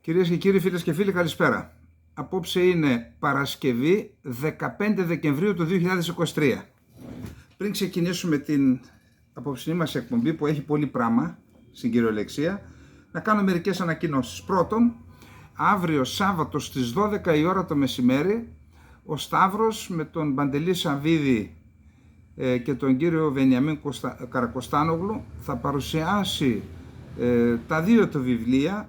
Κυρίες και κύριοι, φίλες και φίλοι, καλησπέρα. Απόψε είναι Παρασκευή 15 Δεκεμβρίου του 2023. Πριν ξεκινήσουμε την απόψινή μας εκπομπή που έχει πολύ πράγμα στην κυριολεξία, να κάνω μερικές ανακοινώσεις. Πρώτον, αύριο Σάββατο στις 12 η ώρα το μεσημέρι, ο Σταύρος με τον Παντελή Σαββίδη και τον κύριο Βενιαμίν Καρακοστάνογλου θα παρουσιάσει τα δύο του βιβλία,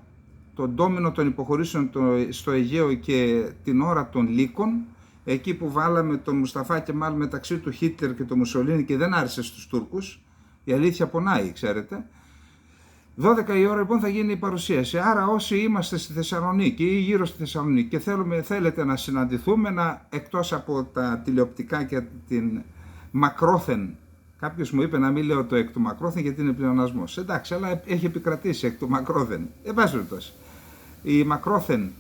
τον ντόμινο των υποχωρήσεων στο Αιγαίο και την ώρα των Λύκων, εκεί που βάλαμε τον Μουσταφά Κεμάλ μεταξύ του Χίτλερ και του Μουσολίνη και δεν άρεσε στους Τούρκους. Η αλήθεια πονάει, ξέρετε. 12 η ώρα λοιπόν θα γίνει η παρουσίαση. Άρα όσοι είμαστε στη Θεσσαλονίκη ή γύρω στη Θεσσαλονίκη και θέλετε να συναντηθούμε, εκτός από τα τηλεοπτικά και την μακρόθεν, κάποιος μου είπε να μην λέω το εκ του μακρόθεν γιατί είναι πλεονασμός. Εντάξει, αλλά έχει επικρατήσει εκ του μακρόθεν. Εν πάση περιπτώσει, η μακρόθεν,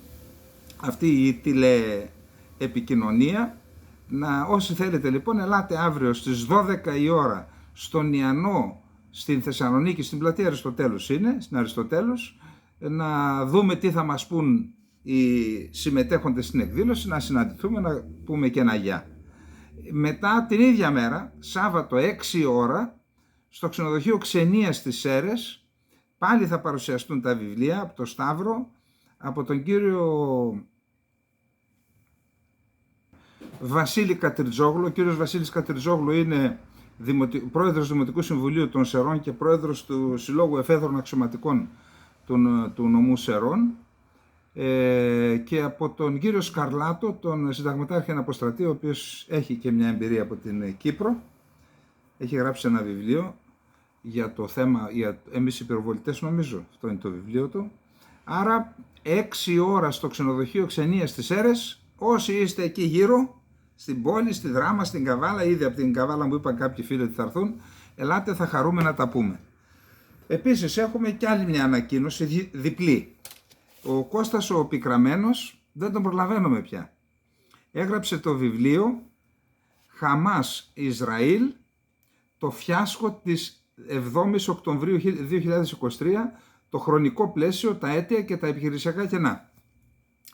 αυτή η τηλεεπικοινωνία, όσοι θέλετε λοιπόν, ελάτε αύριο στις 12 η ώρα στον Ιαννό στην Θεσσαλονίκη, στην πλατεία Αριστοτέλους είναι, στην Αριστοτέλους, να δούμε τι θα μας πούν οι συμμετέχοντες στην εκδήλωση, να συναντηθούμε, να πούμε και ένα γεια. Μετά την ίδια μέρα, Σάββατο 6 ώρα, στο ξενοδοχείο Ξενίας στις Σέρρες, πάλι θα παρουσιαστούν τα βιβλία από τον Σταύρο, από τον κύριο Βασίλη Κατριτζόγλου. Ο κύριος Βασίλης Κατριτζόγλου είναι πρόεδρος του Δημοτικού Συμβουλίου των Σερών και πρόεδρος του Συλλόγου Εφέδρων Αξιωματικών του νομού Σερών, και από τον κύριο Σκαρλάτο, τον συνταγματάρχη Αναποστρατή, ο οποίος έχει και μια εμπειρία από την Κύπρο. Έχει γράψει ένα βιβλίο για το θέμα, για εμείς οι πυροβολητές, νομίζω, αυτό είναι το βιβλίο του. Άρα 6 ώρα στο ξενοδοχείο Ξενίας στις Σέρρες, όσοι είστε εκεί γύρω, στην πόλη, στη Δράμα, στην Καβάλα, ήδη από την Καβάλα μου είπαν κάποιοι φίλοι ότι θα έρθουν, ελάτε, θα χαρούμε να τα πούμε. Επίσης έχουμε και άλλη μια ανακοίνωση διπλή. Ο Κώστας ο Πικραμένος, δεν τον προλαβαίνουμε πια. Έγραψε το βιβλίο Χαμάς Ισραήλ, το φιάσκο της 7ης Οκτωβρίου 2023, το χρονικό πλαίσιο, τα αίτια και τα επιχειρησιακά κενά.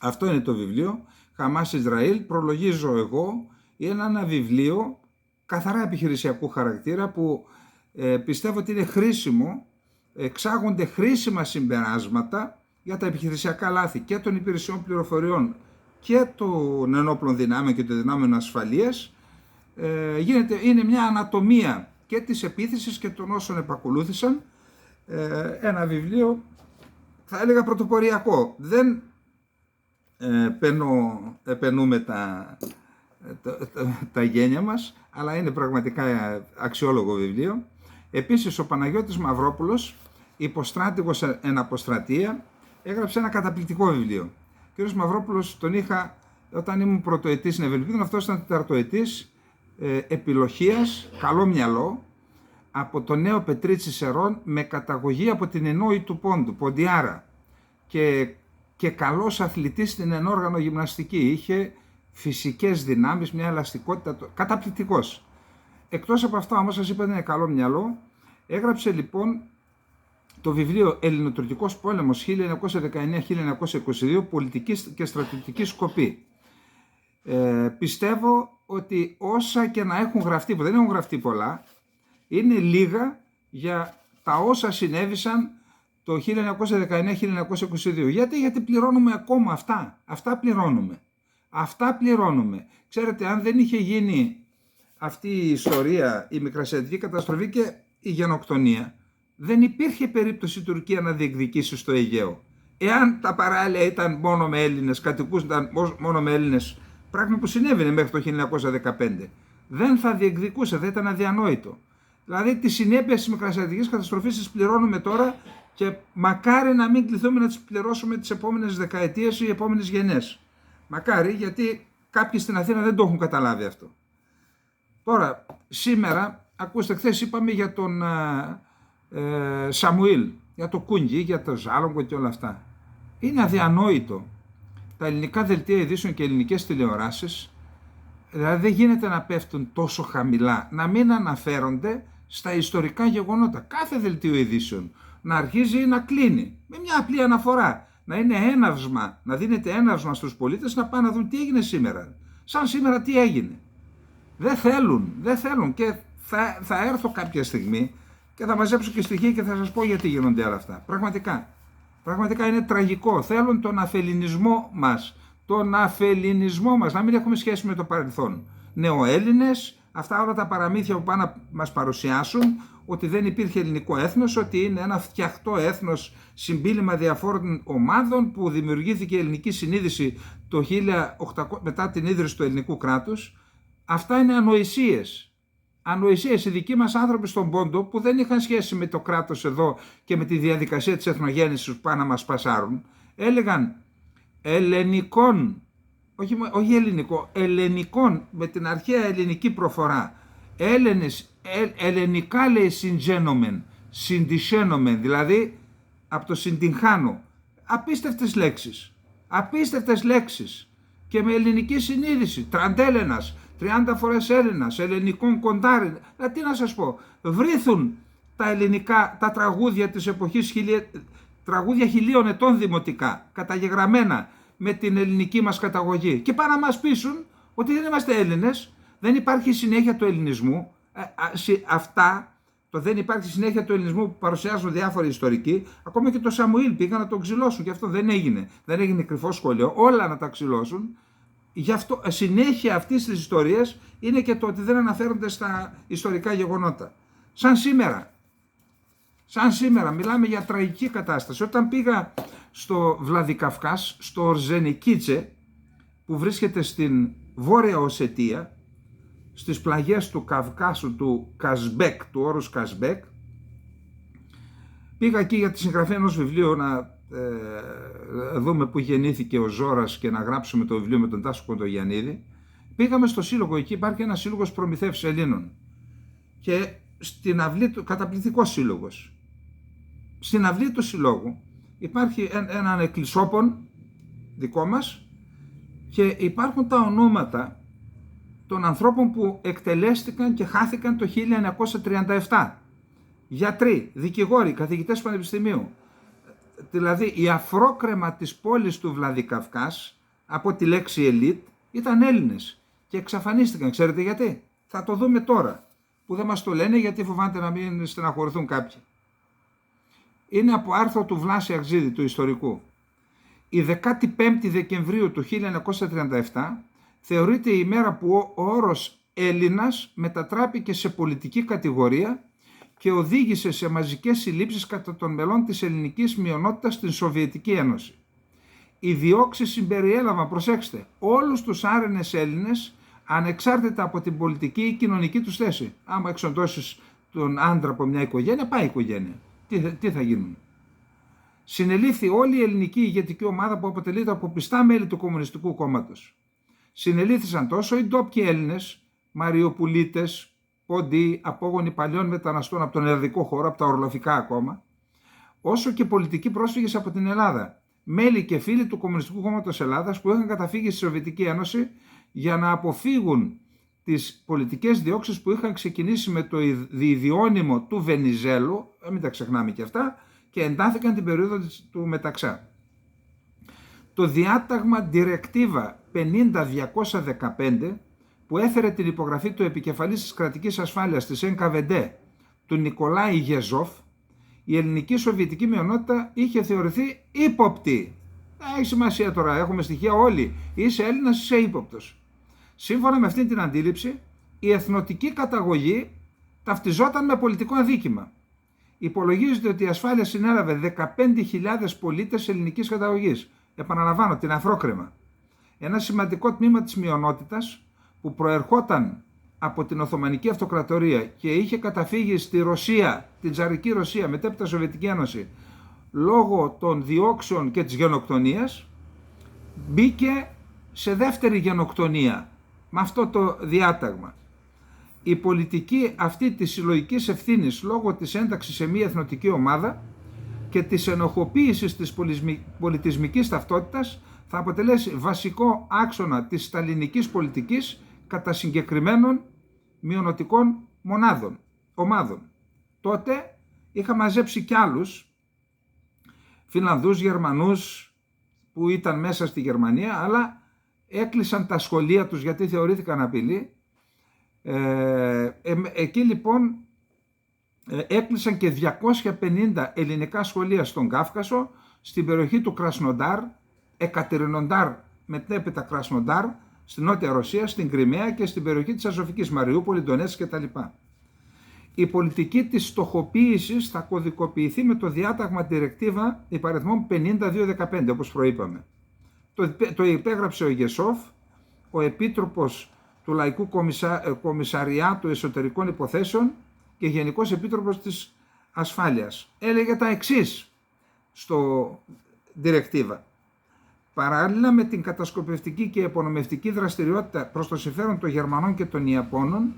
Αυτό είναι το βιβλίο, Χαμάς Ισραήλ. Προλογίζω εγώ, είναι ένα βιβλίο καθαρά επιχειρησιακού χαρακτήρα που πιστεύω ότι είναι χρήσιμο, εξάγονται χρήσιμα συμπεράσματα για τα επιχειρησιακά λάθη και των υπηρεσιών πληροφοριών και των ενόπλων δυνάμεων και των δυνάμεων ασφαλείας. Είναι μια ανατομία και της επίθεσης και των όσων επακολούθησαν. Ένα βιβλίο, θα έλεγα, πρωτοποριακό. Δεν επενούμε τα γένια μας, αλλά είναι πραγματικά αξιόλογο βιβλίο. Επίσης ο Παναγιώτης Μαυρόπουλος, υποστράτηγος εν αποστρατεία, έγραψε ένα καταπληκτικό βιβλίο. Ο κ. Μαυρόπουλος τον είχα όταν ήμουν πρωτοετής στην Ευελπίδων, αυτός ήταν τεταρτοετής επιλοχίας, καλό μυαλό, από το νέο Πετρίτσι Σερών, με καταγωγή από την Ενόη του Πόντου, Ποντιάρα, και καλός αθλητής στην ενόργανο γυμναστική. Είχε φυσικές δυνάμεις, μια ελαστικότητα, καταπληκτικός. Εκτός από αυτά όμως, σας είπα, είναι καλό μυαλό. Έγραψε λοιπόν το βιβλίο Ελληνοτουρκικός πόλεμος 1919-1922, πολιτική και στρατιωτική σκοπή. Πιστεύω ότι όσα και να έχουν γραφτεί, που δεν έχουν γραφτεί πολλά, είναι λίγα για τα όσα συνέβησαν το 1919-1922. Γιατί πληρώνουμε ακόμα αυτά. Αυτά πληρώνουμε. Ξέρετε, αν δεν είχε γίνει αυτή η ιστορία, η μικρασιατική καταστροφή και η γενοκτονία, δεν υπήρχε περίπτωση η Τουρκία να διεκδικήσει στο Αιγαίο. Εάν τα παράλια ήταν μόνο με Έλληνες, κατοικούσαν μόνο με Έλληνες, πράγμα που συνέβαινε μέχρι το 1915, δεν θα διεκδικούσε, δεν ήταν αδιανόητο. Δηλαδή τις συνέπειες της μικρασιατικής καταστροφής τις πληρώνουμε τώρα και μακάρι να μην κληθούμε να τις πληρώσουμε τις επόμενες δεκαετίες ή οι επόμενες γενιές. Μακάρι, γιατί κάποιοι στην Αθήνα δεν το έχουν καταλάβει αυτό. Τώρα, σήμερα, ακούστε, χθες είπαμε για τον Σαμουήλ, για το Κούγκι, για το Ζάλογκο και όλα αυτά. Είναι αδιανόητο. Τα ελληνικά δελτία ειδήσεων και ελληνικές τηλεοράσεις, δηλαδή δεν γίνεται να πέφτουν τόσο χαμηλά, να μην αναφέρονται στα ιστορικά γεγονότα. Κάθε δελτίο ειδήσεων να αρχίζει να κλείνει με μια απλή αναφορά. να είναι έναυσμα, να δίνεται έναυσμα στους πολίτες να πάνε να δουν τι έγινε σήμερα. Σαν σήμερα τι έγινε. Δεν θέλουν και θα έρθω κάποια στιγμή και θα μαζέψω και στοιχεία και θα σας πω γιατί γίνονται όλα αυτά. Πραγματικά είναι τραγικό. Θέλουν τον αφελινισμό μας. Να μην έχουμε σχέση με το παρελθόν. Νεοέλληνες, αυτά όλα τα παραμύθια που πάνε να μας παρουσιάσουν, ότι δεν υπήρχε ελληνικό έθνος, ότι είναι ένα φτιαχτό έθνος συμπίλημα διαφόρων ομάδων που δημιουργήθηκε η ελληνική συνείδηση το 1800, μετά την ίδρυση του ελληνικού κράτους. Αυτά είναι ανοησίες. Οι δικοί μας άνθρωποι στον Πόντο που δεν είχαν σχέση με το κράτος εδώ και με τη διαδικασία της εθνογέννησης που πάνε να μας πασάρουν, έλεγαν ελληνικών, όχι ελληνικό, ελληνικών με την αρχαία ελληνική προφορά. Ελληνικά λέει συντυχαίνομεν, δηλαδή από το συντυγχάνω. Απίστευτες λέξεις και με ελληνική συνείδηση. Τραντέλενας, 30 φορές Έλληνας, ελληνικών κοντάρι. Τι να σας πω, βρίθουν τα ελληνικά, τα τραγούδια της εποχής, τραγούδια 1000 ετών δημοτικά, καταγεγραμμένα με την ελληνική μας καταγωγή. Και πάνε να μας πείσουν ότι δεν είμαστε Έλληνες, δεν υπάρχει συνέχεια του ελληνισμού. Αυτά, το δεν υπάρχει συνέχεια του ελληνισμού που παρουσιάζουν διάφοροι ιστορικοί, ακόμα και το Σαμουήλ πήγαν να τον ξυλώσουν και αυτό δεν έγινε. Δεν έγινε κρυφό σχόλιο, όλα να τα ξυλώσουν. Γι' αυτό συνέχεια αυτής της ιστορίας είναι και το ότι δεν αναφέρονται στα ιστορικά γεγονότα. Σαν σήμερα μιλάμε για τραγική κατάσταση. Όταν πήγα στο Βλαδικαυκάς, στο Ορζενικίτσε, που βρίσκεται στην Βόρεια Οσετία, στις πλαγιές του Καυκάσου, του Κασμπέκ, του όρους Κασμπέκ, πήγα εκεί για τη συγγραφή ενός βιβλίου να δούμε που γεννήθηκε ο Ζώρας και να γράψουμε το βιβλίο με τον Τάσο Κοντογιαννίδη. Πήγαμε στο σύλλογο, εκεί υπάρχει ένας σύλλογος προμηθεύσεων Ελλήνων και στην αυλή του, καταπληκτικός σύλλογος, στην αυλή του συλλόγου υπάρχει έναν εκκλησόπον δικό μας και υπάρχουν τα ονόματα των ανθρώπων που εκτελέστηκαν και χάθηκαν το 1937. Γιατροί, δικηγόροι, καθηγητές πανεπιστημίου. Δηλαδή η αφρόκρεμα της πόλης του Βλαδικαυκάς από τη λέξη ελίτ ήταν Έλληνες και εξαφανίστηκαν. Ξέρετε γιατί? Θα το δούμε τώρα, που δεν μας το λένε γιατί φοβάται να μην στεναχωρηθούν κάποιοι. Είναι από άρθρο του Βλάση Αγζίδη, του ιστορικού. Η 15η Δεκεμβρίου του 1937 θεωρείται η ημέρα που ο όρος Έλληνας μετατράπηκε σε πολιτική κατηγορία και οδήγησε σε μαζικές συλλήψεις κατά των μελών της ελληνικής μειονότητας στην Σοβιετική Ένωση. Οι διώξεις συμπεριέλαβαν, προσέξτε, όλους τους άρενες Έλληνες ανεξάρτητα από την πολιτική ή κοινωνική τους θέση. Άμα εξοντώσεις τον άντρα από μια οικογένεια, πάει η οικογένεια. Τι θα γίνουν? Συνελήφθη όλη η ελληνική ηγετική ομάδα που αποτελείται από πιστά μέλη του Κομμουνιστικού Κόμματος. Συνελήφθησαν τόσο οι ντόπιοι Έλληνες, Μαριοπουλίτες, Πόντιοι, απόγονοι παλιών μεταναστών από τον ελλαδικό χώρο, από τα ορλοφικά ακόμα, όσο και πολιτικοί πρόσφυγες από την Ελλάδα, μέλη και φίλοι του Κομμουνιστικού Κόμματος Ελλάδας που είχαν καταφύγει στη Σοβιετική Ένωση για να αποφύγουν τις πολιτικές διώξεις που είχαν ξεκινήσει με το διιδιώνυμο του Βενιζέλου, μην τα ξεχνάμε και αυτά, και εντάθηκαν την περίοδο του Μεταξά. Το διάταγμα Διρεκτίβα 50-215 που έφερε την υπογραφή του επικεφαλής της κρατικής ασφάλειας της НΚΒΔ του Νικολάη Γεζόφ, η ελληνική σοβιετική μειονότητα είχε θεωρηθεί ύποπτη. Έχει σημασία τώρα, έχουμε στοιχεία όλοι. Είσαι Έλληνας, είσαι ύποπτος. Σύμφωνα με αυτή την αντίληψη, η εθνοτική καταγωγή ταυτιζόταν με πολιτικό αδίκημα. Υπολογίζεται ότι η ασφάλεια συνέλαβε 15.000 πολίτες ελληνικής καταγωγής. Επαναλαμβάνω, την αφρόκρεμα. Ένα σημαντικό τμήμα της μειονότητας που προερχόταν από την Οθωμανική Αυτοκρατορία και είχε καταφύγει στη Ρωσία, την Τσαρική Ρωσία, μετέπειτα Σοβιετική Ένωση, λόγω των διώξεων και της γενοκτονίας, μπήκε σε δεύτερη γενοκτονία με αυτό το διάταγμα. Η πολιτική αυτή της συλλογικής ευθύνης λόγω της ένταξης σε μία εθνοτική ομάδα και της ενοχοποίησης της πολιτισμικής ταυτότητας θα αποτελέσει βασικό άξονα της σταλινικής πολιτικής κατά συγκεκριμένων μειονοτικών ομάδων. Τότε είχα μαζέψει κι άλλους, Φινλανδούς, Γερμανούς, που ήταν μέσα στη Γερμανία, αλλά έκλεισαν τα σχολεία τους γιατί θεωρήθηκαν απειλή. Εκεί λοιπόν έκλεισαν και 250 ελληνικά σχολεία στον Κάφκασο, στην περιοχή του Κρασνοντάρ, Εκατερινοντάρ, μετέπειτα Κρασνοντάρ, στην Νότια Ρωσία, στην Κριμαία και στην περιοχή της Αζωφικής, Μαριούπολη, Ντονέτσκ κτλ. Η πολιτική της στοχοποίησης θα κωδικοποιηθεί με το διάταγμα Διρεκτίβα υπαριθμών 52-15, όπως προείπαμε. Το υπέγραψε ο Γεσόφ, ο Επίτροπος του Λαϊκού Κομισαριάτου Εσωτερικών Υποθέσεων και Γενικός Επίτροπος της Ασφάλειας. Έλεγε τα εξής στο Διρεκτίβα. Παράλληλα με την κατασκοπευτική και επωνομευτική δραστηριότητα προς το συμφέρον των Γερμανών και των Ιαπώνων,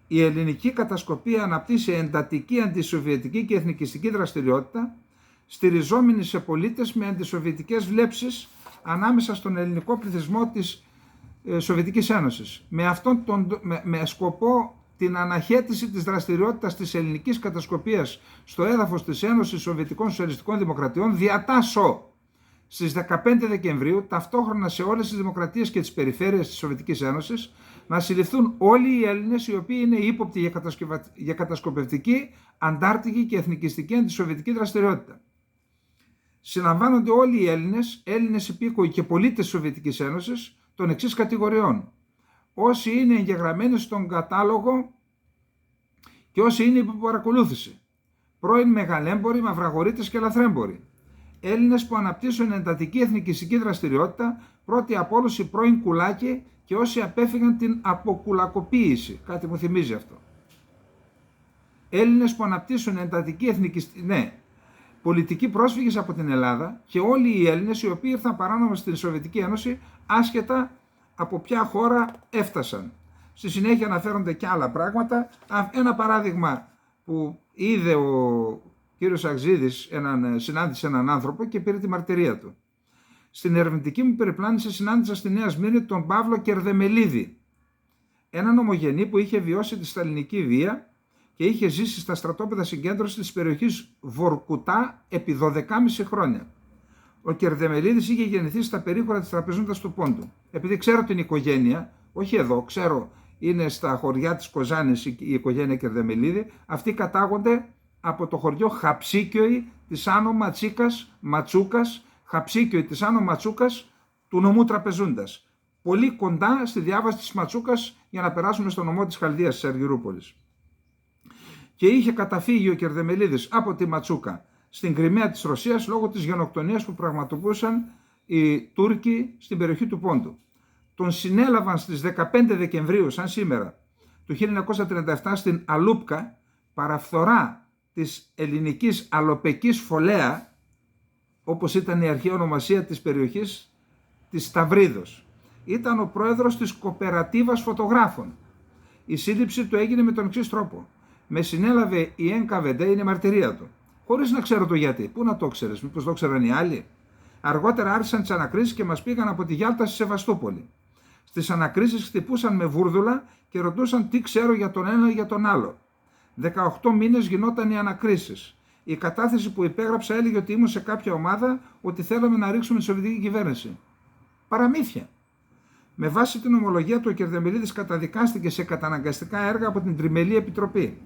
η ελληνική κατασκοπία αναπτύσσει εντατική αντισοβιετική και εθνικιστική δραστηριότητα, στηριζόμενη σε πολίτες με αντισοβιετικές βλέψεις ανάμεσα στον ελληνικό πληθυσμό της Σοβιετικής Ένωσης. Με σκοπό την αναχέτηση της δραστηριότητας της ελληνικής κατασκοπίας στο έδαφος της Ένωσης Σοβιετικών Σοσιαλιστικών Δημοκρατιών, διατάσσω στις 15 Δεκεμβρίου, ταυτόχρονα σε όλες τις δημοκρατίες και τις περιφέρειες της Σοβιετικής Ένωσης, να συλληφθούν όλοι οι Έλληνες οι οποίοι είναι ύποπτοι για κατασκοπευτική, αντάρτικη και εθνικιστική αντισοβιετική δραστηριότητα. Συλλαμβάνονται όλοι οι Έλληνες υπήκοοι και πολίτες της Σοβιετικής Ένωσης των εξής κατηγοριών. Όσοι είναι εγγεγραμμένοι στον κατάλογο και όσοι είναι υπό παρακολούθηση. Πρώην μεγαλέμποροι, μαυραγορείτες και λαθρέμποροι. Έλληνες που αναπτύσσουν εντατική εθνικιστική δραστηριότητα, πρώτοι από όλους οι πρώην κουλάκοι και όσοι απέφυγαν την αποκουλακοποίηση. Κάτι μου θυμίζει αυτό. Έλληνες που αναπτύσσουν εντατική εθνικιστική, πολιτικοί πρόσφυγες από την Ελλάδα και όλοι οι Έλληνες οι οποίοι ήρθαν παράνομα στην Σοβιετική Ένωση άσχετα από ποια χώρα έφτασαν. Στη συνέχεια αναφέρονται και άλλα πράγματα. Ένα παράδειγμα που είδε ο κύριος Αγζίδης, συνάντησε έναν άνθρωπο και πήρε τη μαρτυρία του. Στην ερευνητική μου περιπλάνηση συνάντησα στη Νέα Σμύρνη τον Παύλο Κερδεμελίδη, έναν ομογενή που είχε βιώσει τη σταλινική βία και είχε ζήσει στα στρατόπεδα συγκέντρωσης της περιοχής Βορκουτά επί 12,5 χρόνια. Ο Κερδεμελίδης είχε γεννηθεί στα περίχωρα της Τραπεζούντας του Πόντου. Επειδή ξέρω την οικογένεια, όχι εδώ, ξέρω, είναι στα χωριά της Κοζάνης η οικογένεια Κερδεμελίδη, αυτοί κατάγονται από το χωριό Χαψίκιοι της Άνω Ματσούκας, Χαψίκιοι της Άνω Ματσούκας του νομού Τραπεζούντας. Πολύ κοντά στη διάβαση της Ματσούκας για να περάσουμε στο νομό της Χαλδίας της Αργυρούπολης. Και είχε καταφύγει ο Κερδεμελίδης από τη Ματσούκα στην Κριμαία της Ρωσίας λόγω της γενοκτονίας που πραγματοποιούσαν οι Τούρκοι στην περιοχή του Πόντου. Τον συνέλαβαν στις 15 Δεκεμβρίου, σαν σήμερα, του 1937 στην Αλούπκα, παραφθορά της ελληνικής αλοπεκής φωλέα, όπως ήταν η αρχαία ονομασία της περιοχής της Σταυρίδος. Ήταν ο πρόεδρος της Κοπερατίβας Φωτογράφων. Η σύλληψη του έγινε με τον εξής τρόπο. Με συνέλαβε η НΚΒΔ, είναι η μαρτυρία του. Χωρίς να ξέρω το γιατί. Πού να το ξέρεις, μήπως το ξέραν οι άλλοι. Αργότερα άρχισαν τις ανακρίσεις και μας πήγαν από τη Γιάλτα στη Σεβαστούπολη. Στις ανακρίσεις χτυπούσαν με βούρδουλα και ρωτούσαν τι ξέρω για τον ένα ή για τον άλλο. 18 μήνες γινόταν οι ανακρίσεις. Η κατάθεση που υπέγραψα έλεγε ότι ήμουν σε κάποια ομάδα, ότι θέλαμε να ρίξουμε τη Σοβιετική κυβέρνηση. Παραμύθια. Με βάση την ομολογία του, ο Κερδεμελίδης καταδικάστηκε σε καταναγκαστικά έργα από την Τριμελή Επιτροπή.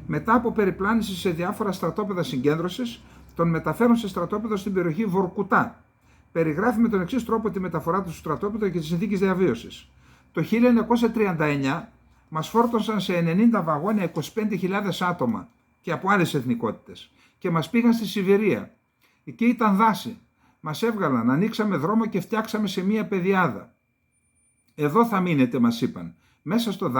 Μετά από περιπλάνηση σε διάφορα στρατόπεδα συγκέντρωσης, τον μεταφέρουν σε στρατόπεδο στην περιοχή Βορκουτά. Περιγράφει με τον εξής τρόπο τη μεταφορά του στο στρατόπεδο και τις συνθήκες διαβίωσης. Το 1939 μας φόρτωσαν σε 90 βαγόνια 25.000 άτομα και από άλλες εθνικότητες και μας πήγαν στη Σιβηρία. Εκεί ήταν δάση. Μας έβγαλαν, ανοίξαμε δρόμο και φτιάξαμε σε μία πεδιάδα. Εδώ θα μείνετε, μας είπαν. Μέσα στο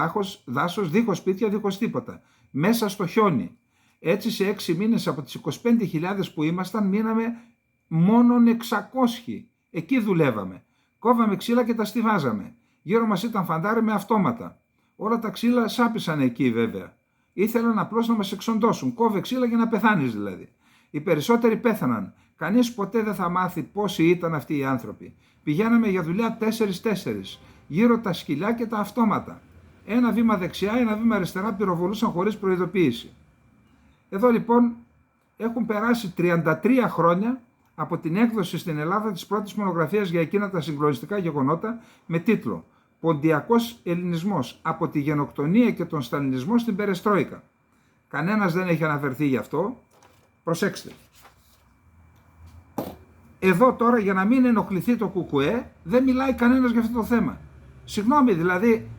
δάσος, δίχως σπίτια, δίχως τίποτα. Μέσα στο χιόνι. Έτσι σε 6 μήνες από τις 25.000 που ήμασταν μείναμε μόνον 600. Εκεί δουλεύαμε. Κόβαμε ξύλα και τα στιβάζαμε. Γύρω μας ήταν φαντάρι με αυτόματα. Όλα τα ξύλα σάπισαν εκεί βέβαια. Ήθελαν απλώς να μας εξοντώσουν. Κόβε ξύλα για να πεθάνεις δηλαδή. Οι περισσότεροι πέθαναν. Κανείς ποτέ δεν θα μάθει πόσοι ήταν αυτοί οι άνθρωποι. Πηγαίναμε για δουλειά 4-4. Γύρω τα σκυλιά και τα αυτόματα. Ένα βήμα δεξιά, ένα βήμα αριστερά πυροβολούσαν χωρίς προειδοποίηση. Εδώ λοιπόν έχουν περάσει 33 χρόνια από την έκδοση στην Ελλάδα της πρώτης μονογραφίας για εκείνα τα συγκλονιστικά γεγονότα με τίτλο «Ποντιακός Ελληνισμός, από τη γενοκτονία και τον σταλινισμό στην Περεστρόικα». Κανένας δεν έχει αναφερθεί γι' αυτό. Προσέξτε. Εδώ τώρα, για να μην ενοχληθεί το ΚΚΕ, δεν μιλάει κανένας για αυτό το θέμα. Συγγνώμη, δηλαδή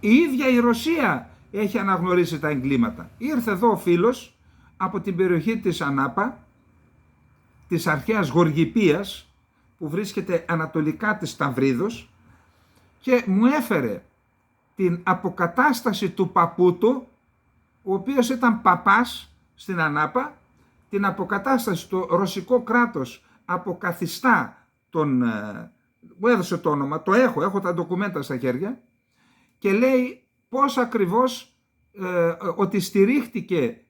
η ίδια η Ρωσία έχει αναγνωρίσει τα εγκλήματα. Ήρθε εδώ ο φίλος από την περιοχή της Ανάπα, της αρχαίας Γοργυπίας, που βρίσκεται ανατολικά της Σταυρίδος, και μου έφερε την αποκατάσταση του παππού του, ο οποίος ήταν παπάς στην Ανάπα, την αποκατάσταση του ρωσικό κράτος αποκαθιστά μου έδωσε το όνομα, το έχω τα ντοκουμέντα στα χέρια, και λέει πώς ακριβώς ότι στηρίχτηκε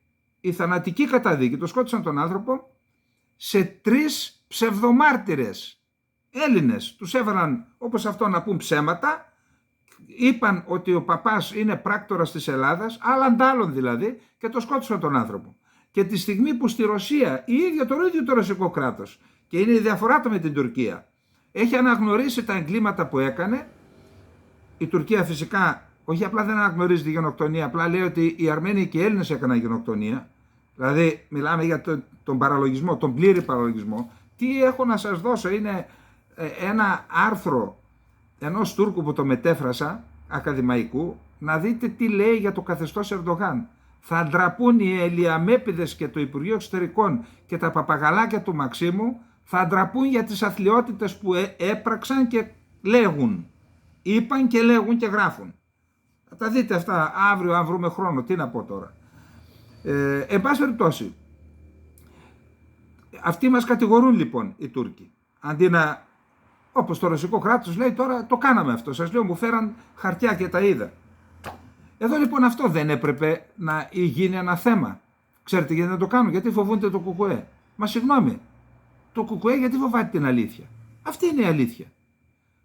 η θανατική καταδίκη, το σκότωσαν τον άνθρωπο, σε 3 ψευδομάρτυρες Έλληνες. Τους έβαλαν, όπως αυτό, να πούν ψέματα, είπαν ότι ο παπάς είναι πράκτορας της Ελλάδας, άλλον δηλαδή, και το σκότωσαν τον άνθρωπο. Και τη στιγμή που στη Ρωσία το ίδιο το ρωσικό κράτος, και είναι η διαφορά του με την Τουρκία, έχει αναγνωρίσει τα εγκλήματα που έκανε, η Τουρκία φυσικά όχι απλά δεν αναγνωρίζει τη γενοκτονία, απλά λέει ότι οι Αρμένοι και οι Έλληνες έκαναν γενοκτονία. Δηλαδή μιλάμε για τον παραλογισμό, τον πλήρη παραλογισμό. Τι έχω να σας δώσω, είναι ένα άρθρο ενός Τούρκου που το μετέφρασα, ακαδημαϊκού, να δείτε τι λέει για το καθεστώς Ερντογάν. Θα ντραπούν οι Ελιαμέπηδες και το Υπουργείο Εξωτερικών και τα παπαγαλάκια του Μαξίμου, θα ντραπούν για τις αθλιότητες που έπραξαν και λέγουν. Είπαν και λέγουν και γράφουν. Θα τα δείτε αυτά αύριο αν βρούμε χρόνο. Τι να πω τώρα. Εν πάση περιπτώσει, αυτοί μας κατηγορούν λοιπόν οι Τούρκοι. Αντί να, όπως το ρωσικό κράτος λέει τώρα, το κάναμε αυτό. Σας λέω, μου φέραν χαρτιά και τα είδα. Εδώ λοιπόν αυτό δεν έπρεπε να γίνει ένα θέμα. Ξέρετε γιατί δεν το κάνουν, γιατί φοβούνται το ΚΚΕ. Μα συγγνώμη, το ΚΚΕ γιατί φοβάται την αλήθεια. Αυτή είναι η αλήθεια.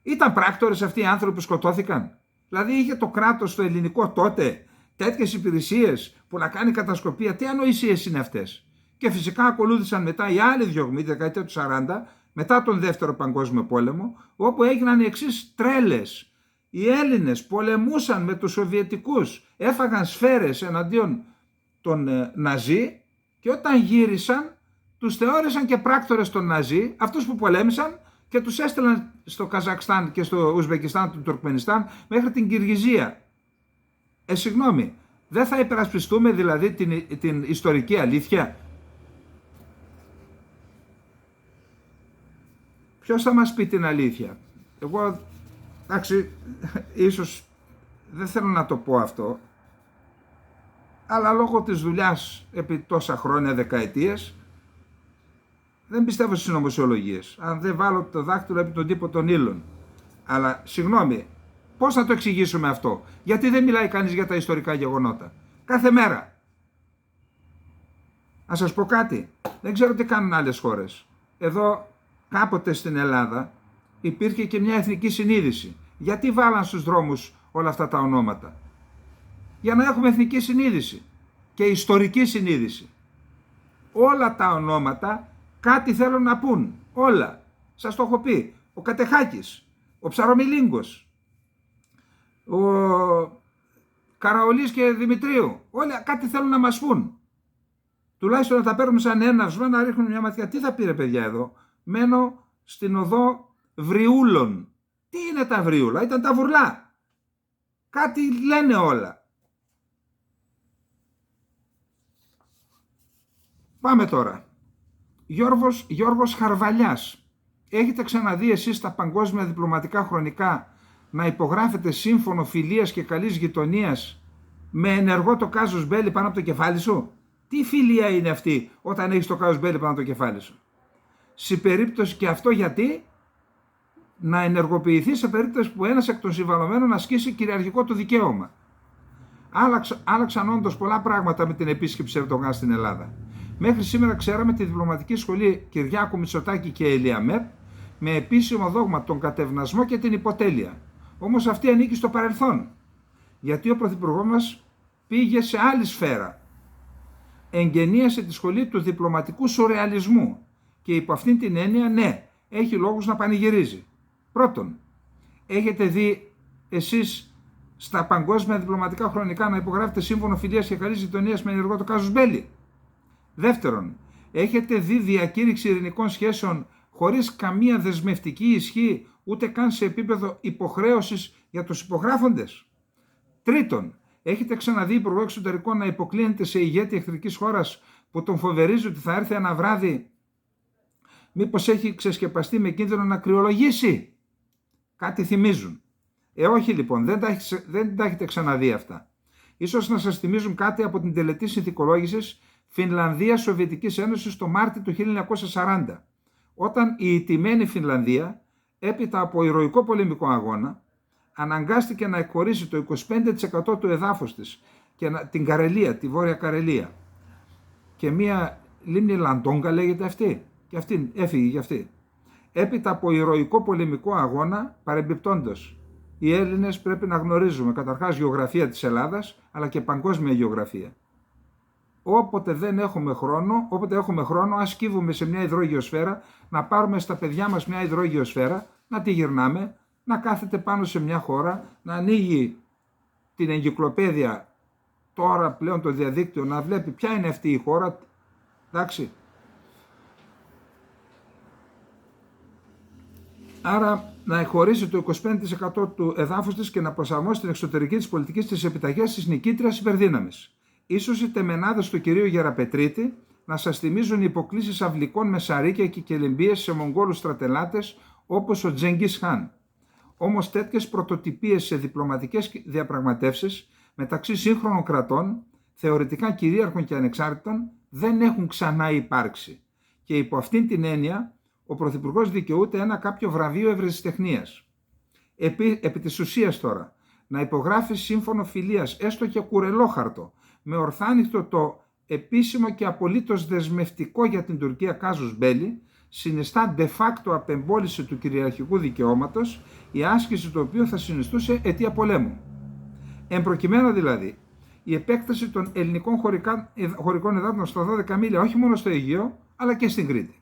Ήταν πράκτορες αυτοί οι άνθρωποι που σκοτώθηκαν. Δηλαδή είχε το κράτος το ελληνικό τότε τέτοιες υπηρεσίες που να κάνει κατασκοπία. Τι ανοησίες είναι αυτές. Και φυσικά ακολούθησαν μετά οι άλλοι διωγμοί, τη δεκαετία του 40, μετά τον Δεύτερο Παγκόσμιο Πόλεμο, όπου έγιναν οι εξής τρέλες. Οι Έλληνες πολεμούσαν με τους Σοβιετικούς, έφαγαν σφαίρες εναντίον των Ναζί, και όταν γύρισαν τους θεώρησαν και πράκτορες των Ναζί, αυτούς που πολέμησαν, και τους έστελναν στο Καζακστάν και στο Ουσβεκιστάν, του Τουρκμενιστάν, μέχρι την Κυργιζία. Συγγνώμη, δεν θα υπερασπιστούμε δηλαδή την ιστορική αλήθεια? Ποιος θα μας πει την αλήθεια? Εγώ, εντάξει, ίσως δεν θέλω να το πω αυτό, αλλά λόγω της δουλειάς επί τόσα χρόνια, δεκαετίες, δεν πιστεύω στις συνωμοσιολογίες. Αν δεν βάλω το δάχτυλο επί τον τύπο των ύλων. Αλλά, συγγνώμη, πώς να το εξηγήσουμε αυτό? Γιατί δεν μιλάει κανείς για τα ιστορικά γεγονότα? Κάθε μέρα. Να σας πω κάτι. Δεν ξέρω τι κάνουν άλλες χώρες. Εδώ, κάποτε στην Ελλάδα, υπήρχε και μια εθνική συνείδηση. Γιατί βάλαν στους δρόμους όλα αυτά τα ονόματα? Για να έχουμε εθνική συνείδηση και ιστορική συνείδηση. Όλα τα ονόματα κάτι θέλουν να πούν. Όλα. Σας το έχω πει. Ο Κατεχάκης, ο Ψαρομιλίγκος, ο Καραολής και Δημητρίου. Όλα κάτι θέλουν να μας πούν. Τουλάχιστον να τα παίρνουμε σαν έναυσμα, να ρίχνουμε μια ματιά. Τι θα πει ρε παιδιά εδώ? Μένω στην οδό Βριούλων. Τι είναι τα Βριούλα? Ήταν τα Βουρλά. Κάτι λένε όλα. Πάμε τώρα. Γιώργος Χαρβαλιάς. Έχετε ξαναδεί εσείς τα παγκόσμια διπλωματικά χρονικά να υπογράφετε σύμφωνο φιλίας και καλής γειτονίας με ενεργό το κάζους μπέλι πάνω από το κεφάλι σου? Τι φιλία είναι αυτή όταν έχεις το κάζους μπέλι πάνω από το κεφάλι σου? Σε περίπτωση, και αυτό γιατί? Να ενεργοποιηθεί σε περίπτωση που ένας εκ των συμβαλωμένων ασκήσει κυριαρχικό του δικαίωμα. Άλλαξαν όντως πολλά πράγματα με την επίσκεψη Ερντογάν στην Ελλάδα. Μέχρι σήμερα ξέραμε τη διπλωματική σχολή Κυριάκου Μητσοτάκη και Ελιαμέπ με επίσημο δόγμα τον κατευνασμό και την υποτέλεια. Όμως αυτή ανήκει στο παρελθόν. Γιατί ο Πρωθυπουργός μας πήγε σε άλλη σφαίρα. Εγγενίασε τη σχολή του διπλωματικού σουρεαλισμού Και υπό αυτήν την έννοια, ναι, έχει λόγους να πανηγυρίζει. Πρώτον, έχετε δει εσείς στα παγκόσμια διπλωματικά χρονικά να υπογράφετε σύμφωνο φιλίας και καλής γειτονίας με ενεργό το κάζους μπέλι? Δεύτερον, έχετε δει διακήρυξη ειρηνικών σχέσεων χωρίς καμία δεσμευτική ισχύ, ούτε καν σε επίπεδο υποχρέωσης για τους υπογράφοντες? Τρίτον, έχετε ξαναδεί υπουργό εξωτερικών να υποκλίνεται σε ηγέτη εχθρικής χώρας που τον φοβερίζει ότι θα έρθει ένα βράδυ, μήπως έχει ξεσκεπαστεί με κίνδυνο να κρυολογήσει? Κάτι θυμίζουν. Όχι λοιπόν, δεν τα έχετε ξαναδεί αυτά. Ίσως να σας θυμίζουν κάτι από την τελετή συνθηκολόγησης Φινλανδία-Σοβιετικής Ένωσης το Μάρτιο του 1940, όταν η ηττημένη Φινλανδία, έπειτα από ηρωικό πολεμικό αγώνα, αναγκάστηκε να εκχωρήσει το 25% του εδάφους της και την Καρελία, τη Βόρεια Καρελία, και μία λίμνη Λαντόγκα λέγεται αυτή, και αυτή έφυγε για αυτή. Έπειτα από ηρωικό πολεμικό αγώνα, παρεμπιπτόντως, οι Έλληνες πρέπει να γνωρίζουμε καταρχάς γεωγραφία της Ελλάδας, αλλά και παγκόσμια γεωγραφία. Όποτε έχουμε χρόνο, ας κύβουμε σε μια υδρόγειο σφαίρα, να πάρουμε στα παιδιά μας μια υδρόγειο σφαίρα, να τη γυρνάμε, να κάθεται πάνω σε μια χώρα, να ανοίγει την εγκυκλοπαίδεια, τώρα πλέον το διαδίκτυο, να βλέπει ποια είναι αυτή η χώρα, εντάξει. Άρα να εκχωρήσει το 25% του εδάφους της και να προσαρμόσει την εξωτερική της πολιτική στις επιταγές της νικήτριας υπερδύναμης. Ίσως οι τεμενάδες του κυρίου Γεραπετρίτη να σας θυμίζουν οι υποκλήσεις αυλικών με σαρίκια και κελεμπίες σε Μογγόλους στρατελάτες όπως ο Τζενγκίς Χάν. Όμως τέτοιες πρωτοτυπίες σε διπλωματικές διαπραγματεύσεις μεταξύ σύγχρονων κρατών, θεωρητικά κυρίαρχων και ανεξάρτητων, δεν έχουν ξανά υπάρξει. Και υπό αυτήν την έννοια, ο Πρωθυπουργός δικαιούται ένα κάποιο βραβείο ευρεσιτεχνίας. Επί της ουσίας τώρα, να υπογράφει σύμφωνο φιλίας, έστω και κουρελόχαρτο, με ορθάνυχτο το επίσημο και απολύτως δεσμευτικό για την Τουρκία κάζους μπέλι, συνιστά de facto απεμπόληση του κυριαρχικού δικαιώματος, η άσκηση του οποίου θα συνιστούσε αιτία πολέμου. Εν προκειμένου δηλαδή, η επέκταση των ελληνικών χωρικών εδάφων στα 12 μίλια, όχι μόνο στο Αιγαίο, αλλά και στην Κρήτη.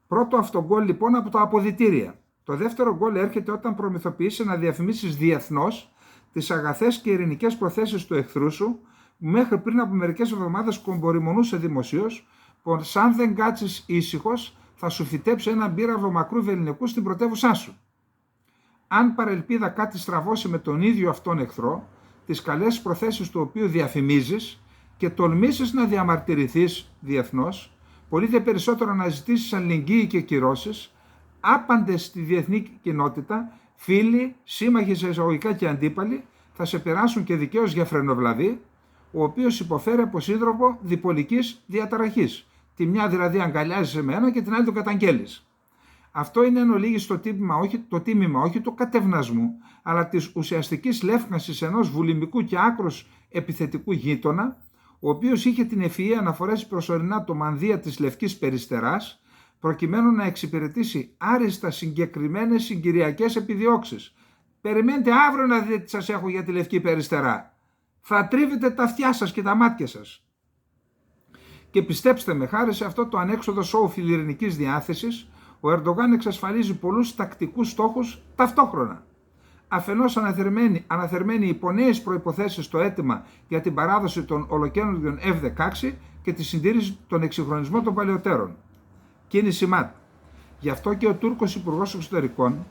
Πρώτο αυτό γκολ λοιπόν από τα αποδυτήρια. Το δεύτερο γκολ έρχεται όταν προμηθοποιείσαι να διαφημίσεις διεθνώς τις αγαθές και ειρηνικές προθέσεις του εχθρού σου, που μέχρι πριν από μερικές εβδομάδες κομπορημονούσε δημοσίως, πως αν δεν κάτσεις ήσυχος θα σου φυτέψει ένα μπύραβο μακρού βελληνικού στην πρωτεύουσά σου. Αν παρελπίδα κάτι στραβώσει με τον ίδιο αυτόν εχθρό, τις καλές προθέσεις του οποίου διαφημίζεις και τολμήσεις να διαμαρτυρηθείς διεθνώς, πολύ δε περισσότερο να ζητήσεις αλληλεγγύη και κυρώσεις, άπαντες στη διεθνή κοινότητα, φίλοι, σύμμαχοι σε εισαγωγικά και αντίπαλοι, θα σε περάσουν και δικαίως για φρενοβλαβή, ο οποίος υποφέρει από σύνδρομο διπολικής διαταραχής. Τη μια δηλαδή αγκαλιάζεις εμένα και την άλλη το καταγγέλεις. Αυτό είναι εν ολίγης το τίμημα όχι του κατευνασμού, αλλά της ουσιαστικής λεύκανσης ενός βουλημικού και άκρος επιθετικού γείτονα, ο οποίος είχε την ευφυΐα να φορέσει προσωρινά το μανδύα της λευκής περιστεράς, προκειμένου να εξυπηρετήσει άριστα συγκεκριμένες συγκυριακές επιδιώξεις. Περιμένετε αύριο να δείτε τι σας έχω για τη λευκή περιστερά. Θα τρίβετε τα αυτιά σας και τα μάτια σας. Και πιστέψτε με, χάρη σε αυτό το ανέξοδο σόου φιλιρινικής διάθεσης, ο Ερντογάν εξασφαλίζει πολλούς τακτικούς στόχους ταυτόχρονα. Αφενός αναθερμαίνει υπό νέες προϋποθέσεις το αίτημα για την παράδοση των ολοκαίνουργιων F-16 και τη συντήρηση των εξυγχρονισμών των παλαιότερων. Κίνηση ΜΑΤ. Γι' αυτό και ο Τούρκος Υπουργός Εξωτερικών,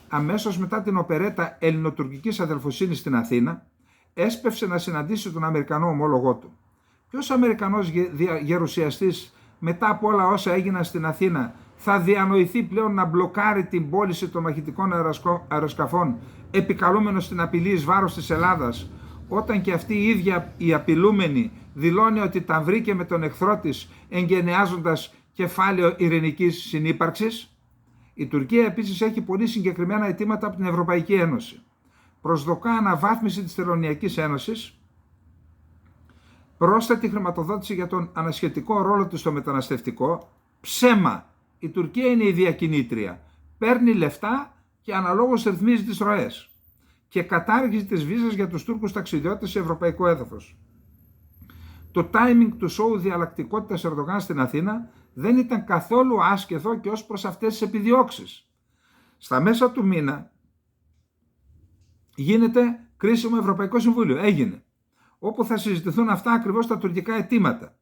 αμέσως μετά την οπερέτα ελληνοτουρκικής αδελφοσύνης στην Αθήνα, έσπευσε να συναντήσει τον Αμερικανό ομόλογό του. Ποιος Αμερικανός γερουσιαστής μετά από όλα όσα έγιναν στην Αθήνα θα διανοηθεί πλέον να μπλοκάρει την πώληση των μαχητικών αεροσκαφών, επικαλούμενος την απειλή εις βάρος της Ελλάδας, όταν και αυτή η ίδια η απειλούμενη δηλώνει ότι τα βρήκε με τον εχθρό της εγκαινιάζοντας κεφάλαιο ειρηνικής συνύπαρξης? Η Τουρκία επίσης έχει πολύ συγκεκριμένα αιτήματα από την Ευρωπαϊκή Ένωση. Προσδοκά αναβάθμιση της Τελωνειακής Ένωσης, πρόσθετη χρηματοδότηση για τον ανασχετικό ρόλο της στο μεταναστευτικό. Ψέμα! Η Τουρκία είναι η διακινήτρια. Παίρνει λεφτά και αναλόγως ρυθμίζει τις ροές. Και κατάργηση της βίζας για τους Τούρκους ταξιδιώτες σε ευρωπαϊκό έδαφος. Το timing του σόου διαλλακτικότητας Ερντογάν στην Αθήνα δεν ήταν καθόλου άσχετο και ως προς αυτές τις επιδιώξεις. Στα μέσα του μήνα γίνεται κρίσιμο Ευρωπαϊκό Συμβούλιο, έγινε, όπου θα συζητηθούν αυτά ακριβώς τα τουρκικά αιτήματα.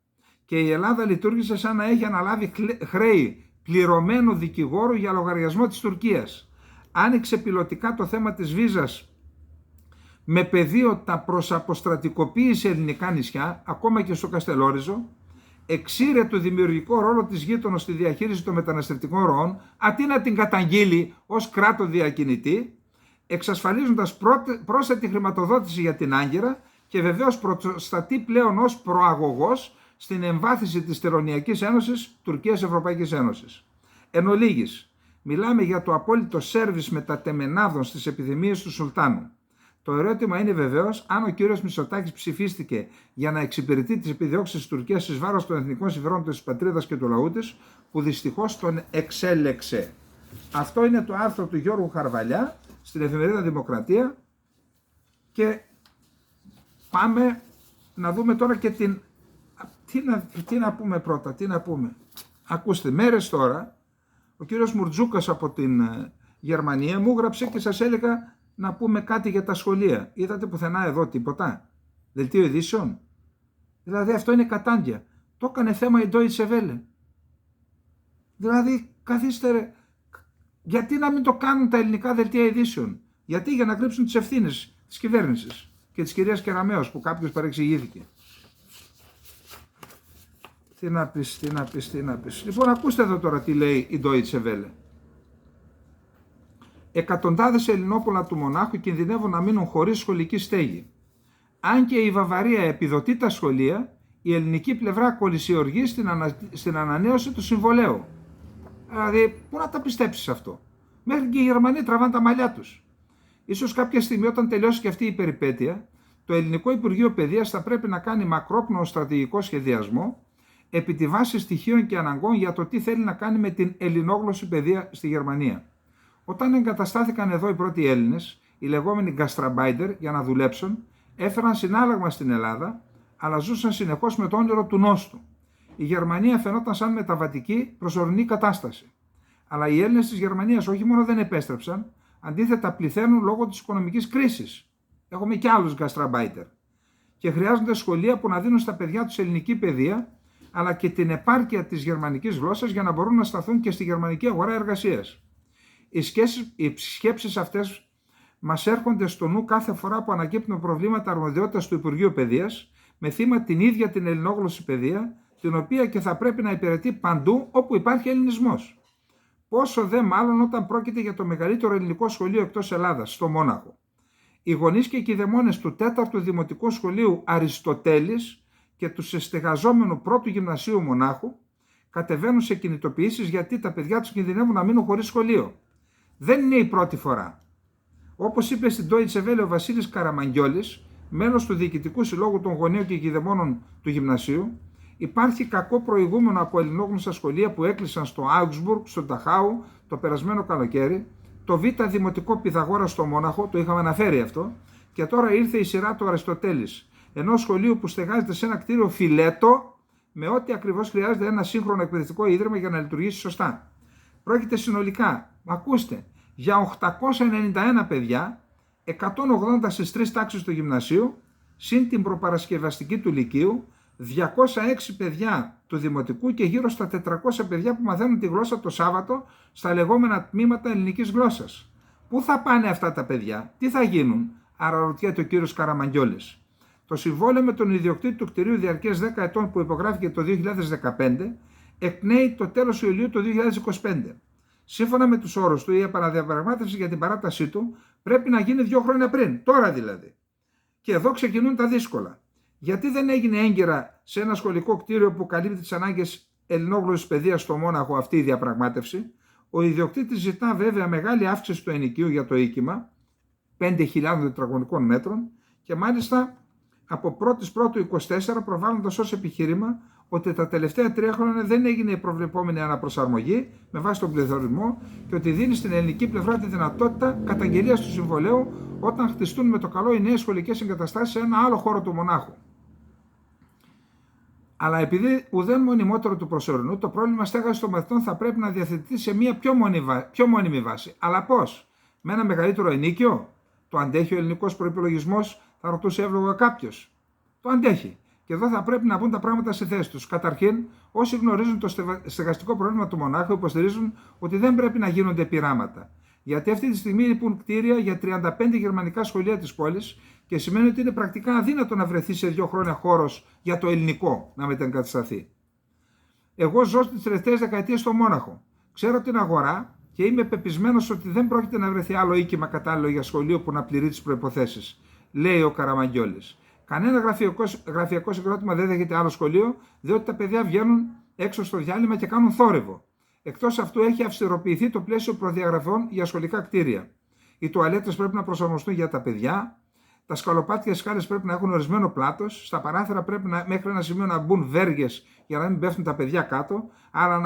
Και η Ελλάδα λειτουργήσε σαν να έχει αναλάβει χρέη πληρωμένου δικηγόρου για λογαριασμό της Τουρκίας. Άνοιξε πιλωτικά το θέμα της βίζας με πεδίο τα προσαποστρατικοποίηση ελληνικά νησιά, ακόμα και στο Καστελόριζο, εξήρε το δημιουργικό ρόλο της γείτονος στη διαχείριση των μεταναστευτικών ροών, αντί να την καταγγείλει ως κράτο διακινητή, εξασφαλίζοντας πρόσθετη χρηματοδότηση για την Άγκυρα και βεβαίως προστατεί πλέον ως προαγωγός στην εμβάθυνση της Τελωνειακής Ένωσης Τουρκίας Ευρωπαϊκής Ένωσης. Εν ολίγης, μιλάμε για το απόλυτο σέρβις μετατεμενάδων στις επιδημίες του Σουλτάνου. Το ερώτημα είναι βεβαίως αν ο κύριος Μητσοτάκης ψηφίστηκε για να εξυπηρετεί τις επιδιώξεις της Τουρκίας εις βάρος των εθνικών συμφερόντων της πατρίδας και του λαού της, που δυστυχώς τον εξέλεξε. Αυτό είναι το άρθρο του Γιώργου Χαρβαλιά στην εφημερίδα Δημοκρατία και πάμε να δούμε τώρα και την... Τι να πούμε πρώτα, τι να πούμε. Ακούστε, μέρες τώρα ο κύριος Μουρτζούκας από την Γερμανία μου έγραψε και σας έλεγα να πούμε κάτι για τα σχολεία. Είδατε πουθενά εδώ τίποτα? Δελτίο ειδήσεων. Δηλαδή αυτό είναι κατάντια. Το έκανε θέμα η Deutsche Welle. Δηλαδή καθίστε ρε. Γιατί να μην το κάνουν τα ελληνικά δελτία ειδήσεων? Γιατί? Για να κρύψουν τις ευθύνες της κυβέρνησης και της κυρίας Κεραμέως που κάποιος παρεξηγήθηκε. Τι να πεις. Λοιπόν, ακούστε εδώ τώρα τι λέει η Deutsche Welle. Εκατοντάδες Ελληνόπουλα του Μονάχου κινδυνεύουν να μείνουν χωρίς σχολική στέγη. Αν και η Βαβαρία επιδοτεί τα σχολεία, η ελληνική πλευρά κολυσιοργεί στην ανανέωση του συμβολέου. Δηλαδή, πού να τα πιστέψεις αυτό? Μέχρι και οι Γερμανοί τραβάνε τα μαλλιά τους. Ίσως κάποια στιγμή, όταν τελειώσει και αυτή η περιπέτεια, το Ελληνικό Υπουργείο Παιδείας θα πρέπει να κάνει μακρόπνοο στρατηγικό σχεδιασμό επί τη βάση στοιχείων και αναγκών για το τι θέλει να κάνει με την ελληνόγλωση παιδεία στη Γερμανία. Όταν εγκαταστάθηκαν εδώ οι πρώτοι Έλληνες, οι λεγόμενοι γκαστραμπάιντερ, για να δουλέψουν, έφεραν συνάλλαγμα στην Ελλάδα, αλλά ζούσαν συνεχώς με το όνειρο του νόστου. Η Γερμανία φαινόταν σαν μεταβατική προσωρινή κατάσταση. Αλλά οι Έλληνες της Γερμανίας όχι μόνο δεν επέστρεψαν, αντίθετα πληθαίνουν λόγω της οικονομικής κρίσης. Έχουμε και άλλους γκαστραμπάιντερ. Και χρειάζονται σχολεία που να δίνουν στα παιδιά τους ελληνική παιδεία, αλλά και την επάρκεια της γερμανικής γλώσσας για να μπορούν να σταθούν και στη γερμανική αγορά εργασίας. Οι σκέψεις αυτές μας έρχονται στο νου κάθε φορά που ανακύπτουν προβλήματα αρμοδιότητας του Υπουργείου Παιδείας, με θύμα την ίδια την ελληνόγλωση παιδεία, την οποία και θα πρέπει να υπηρετεί παντού όπου υπάρχει ελληνισμός. Πόσο δε μάλλον όταν πρόκειται για το μεγαλύτερο ελληνικό σχολείο εκτός Ελλάδας, στο Μόναχο. Οι γονείς και οι κηδεμόνες του 4ου Δημοτικού Σχολείου Αριστοτέλης και του στεγαζόμενου 1ου Γυμνασίου Μονάχου κατεβαίνουν σε κινητοποιήσεις γιατί τα παιδιά τους κινδυνεύουν να μείνουν χωρίς σχολείο. Δεν είναι η πρώτη φορά. Όπως είπε στην Deutsche Welle ο Βασίλης Καραμαγγιόλης, μέλος του Διοικητικού Συλλόγου των Γονέων και Κηδεμόνων του Γυμνασίου, υπάρχει κακό προηγούμενο από ελληνόγνωστα σχολεία που έκλεισαν στο Augsburg, στο Νταχάου το περασμένο καλοκαίρι, το Β' Δημοτικό Πυθαγόρα στο Μόναχο, το είχαμε αναφέρει αυτό, και τώρα ήρθε η σειρά του Αριστοτέλης, ενός σχολείου που στεγάζεται σε ένα κτίριο φιλέτο, με ό,τι ακριβώς χρειάζεται ένα σύγχρονο εκπαιδευτικό ίδρυμα για να λειτουργήσει σωστά. Πρόκειται συνολικά, ακούστε, για 891 παιδιά, 180 στις 3 τάξεις του γυμνασίου, συν την προπαρασκευαστική του λυκείου, 206 παιδιά του δημοτικού και γύρω στα 400 παιδιά που μαθαίνουν τη γλώσσα το Σάββατο στα λεγόμενα τμήματα ελληνικής γλώσσας. Πού θα πάνε αυτά τα παιδιά, τι θα γίνουν, αναρωτιέται ο κύριος Καραμαγγιόλης. Το συμβόλαιο με τον ιδιοκτήτη του κτηρίου διαρκές 10 ετών που υπογράφηκε το 2015 εκπνέει το τέλος Ιουλίου του 2025. Σύμφωνα με τους όρους του, η επαναδιαπραγμάτευση για την παράτασή του πρέπει να γίνει 2 χρόνια πριν, τώρα δηλαδή. Και εδώ ξεκινούν τα δύσκολα. Γιατί δεν έγινε έγκαιρα σε ένα σχολικό κτίριο που καλύπτει τις ανάγκες ελληνόγλωσσης παιδείας στο Μόναχο αυτή η διαπραγμάτευση? Ο ιδιοκτήτης ζητά βέβαια μεγάλη αύξηση του ενοικίου για το οίκημα, 5.000 τετραγωνικών μέτρων, και μάλιστα από 1η Πρώτου 24 προβάλλοντας ως επιχείρημα ότι τα τελευταία 3 χρόνια δεν έγινε η προβλεπόμενη αναπροσαρμογή με βάση τον πληθωρισμό και ότι δίνει στην ελληνική πλευρά τη δυνατότητα καταγγελίας του συμβολέου όταν χτιστούν με το καλό οι νέες σχολικές εγκαταστάσεις σε ένα άλλο χώρο του Μονάχου. Αλλά επειδή ουδέν μονιμότερο του προσωρινού, το πρόβλημα στέγασης των μαθητών θα πρέπει να διαθετηθεί σε μια πιο μόνιμη βάση. Αλλά πώς? Με ένα μεγαλύτερο ενίκιο? Το αντέχει ο ελληνικός προϋπολογισμός? Θα ρωτούσε εύλογα κάποιος. Το αντέχει. Και εδώ θα πρέπει να μπουν τα πράγματα σε θέση τους. Καταρχήν, όσοι γνωρίζουν το στεγαστικό πρόβλημα του μονάχου υποστηρίζουν ότι δεν πρέπει να γίνονται πειράματα. Γιατί αυτή τη στιγμή λείπουν κτίρια για 35 γερμανικά σχολεία της πόλης και σημαίνει ότι είναι πρακτικά αδύνατο να βρεθεί σε 2 χρόνια χώρος για το ελληνικό να μετεγκατασταθεί. Εγώ ζω στις τελευταίες δεκαετίες στο Μόναχο. Ξέρω την αγορά και είμαι πεπισμένος ότι δεν πρόκειται να βρεθεί άλλο οίκημα κατάλληλο για σχολείο που να πληρεί τις προϋποθέσεις, λέει ο Καραμαγγιόλης. Κανένα γραφειακό συγκρότημα δεν δέχεται άλλο σχολείο, διότι τα παιδιά βγαίνουν έξω στο διάλειμμα και κάνουν θόρυβο. Εκτός αυτού, έχει αυστηροποιηθεί το πλαίσιο προδιαγραφών για σχολικά κτίρια. Οι τουαλέτες πρέπει να προσαρμοστούν για τα παιδιά, τα σκαλοπάτια σκάλες πρέπει να έχουν ορισμένο πλάτος, στα παράθυρα πρέπει μέχρι ένα σημείο να μπουν βέργες για να μην πέφτουν τα παιδιά κάτω, άλλα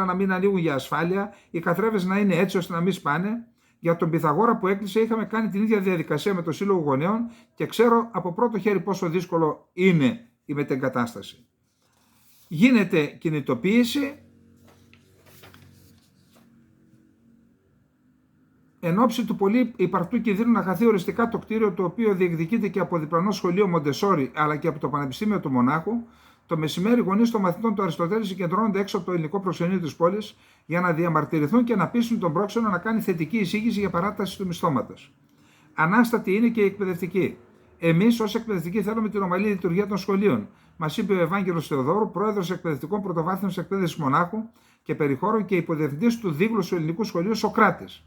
να μην ανοίγουν για ασφάλεια, οι καθρέφτες να είναι έτσι ώστε να μην σπάνε. Για τον Πυθαγόρα που έκλεισε είχαμε κάνει την ίδια διαδικασία με το Σύλλογο Γονέων και ξέρω από πρώτο χέρι πόσο δύσκολο είναι η μετεγκατάσταση. Γίνεται κινητοποίηση εν ώψη του πολύ υπαρκτού κινδύνου να χαθεί οριστικά το κτίριο, το οποίο διεκδικείται και από διπλανό σχολείο Μοντεσόρι αλλά και από το Πανεπιστήμιο του Μονάχου. Το μεσημέρι, γονείς των μαθητών του Αριστοτέλη συγκεντρώνονται έξω από το ελληνικό προξενείο της πόλης για να διαμαρτυρηθούν και να πείσουν τον πρόξενο να κάνει θετική εισήγηση για παράταση του μισθώματος. Ανάστατη είναι και η εκπαιδευτική. Εμείς, ως εκπαιδευτικοί, θέλουμε την ομαλή λειτουργία των σχολείων, μας είπε ο Ευάγγελος Θεοδόρου, πρόεδρος εκπαιδευτικών πρωτοβάθμιας εκπαίδευσης Μονάχου και περιχώρων και υποδιευθυντής του Δίγλου του Ελληνικού Σχολείου Σοκράτης.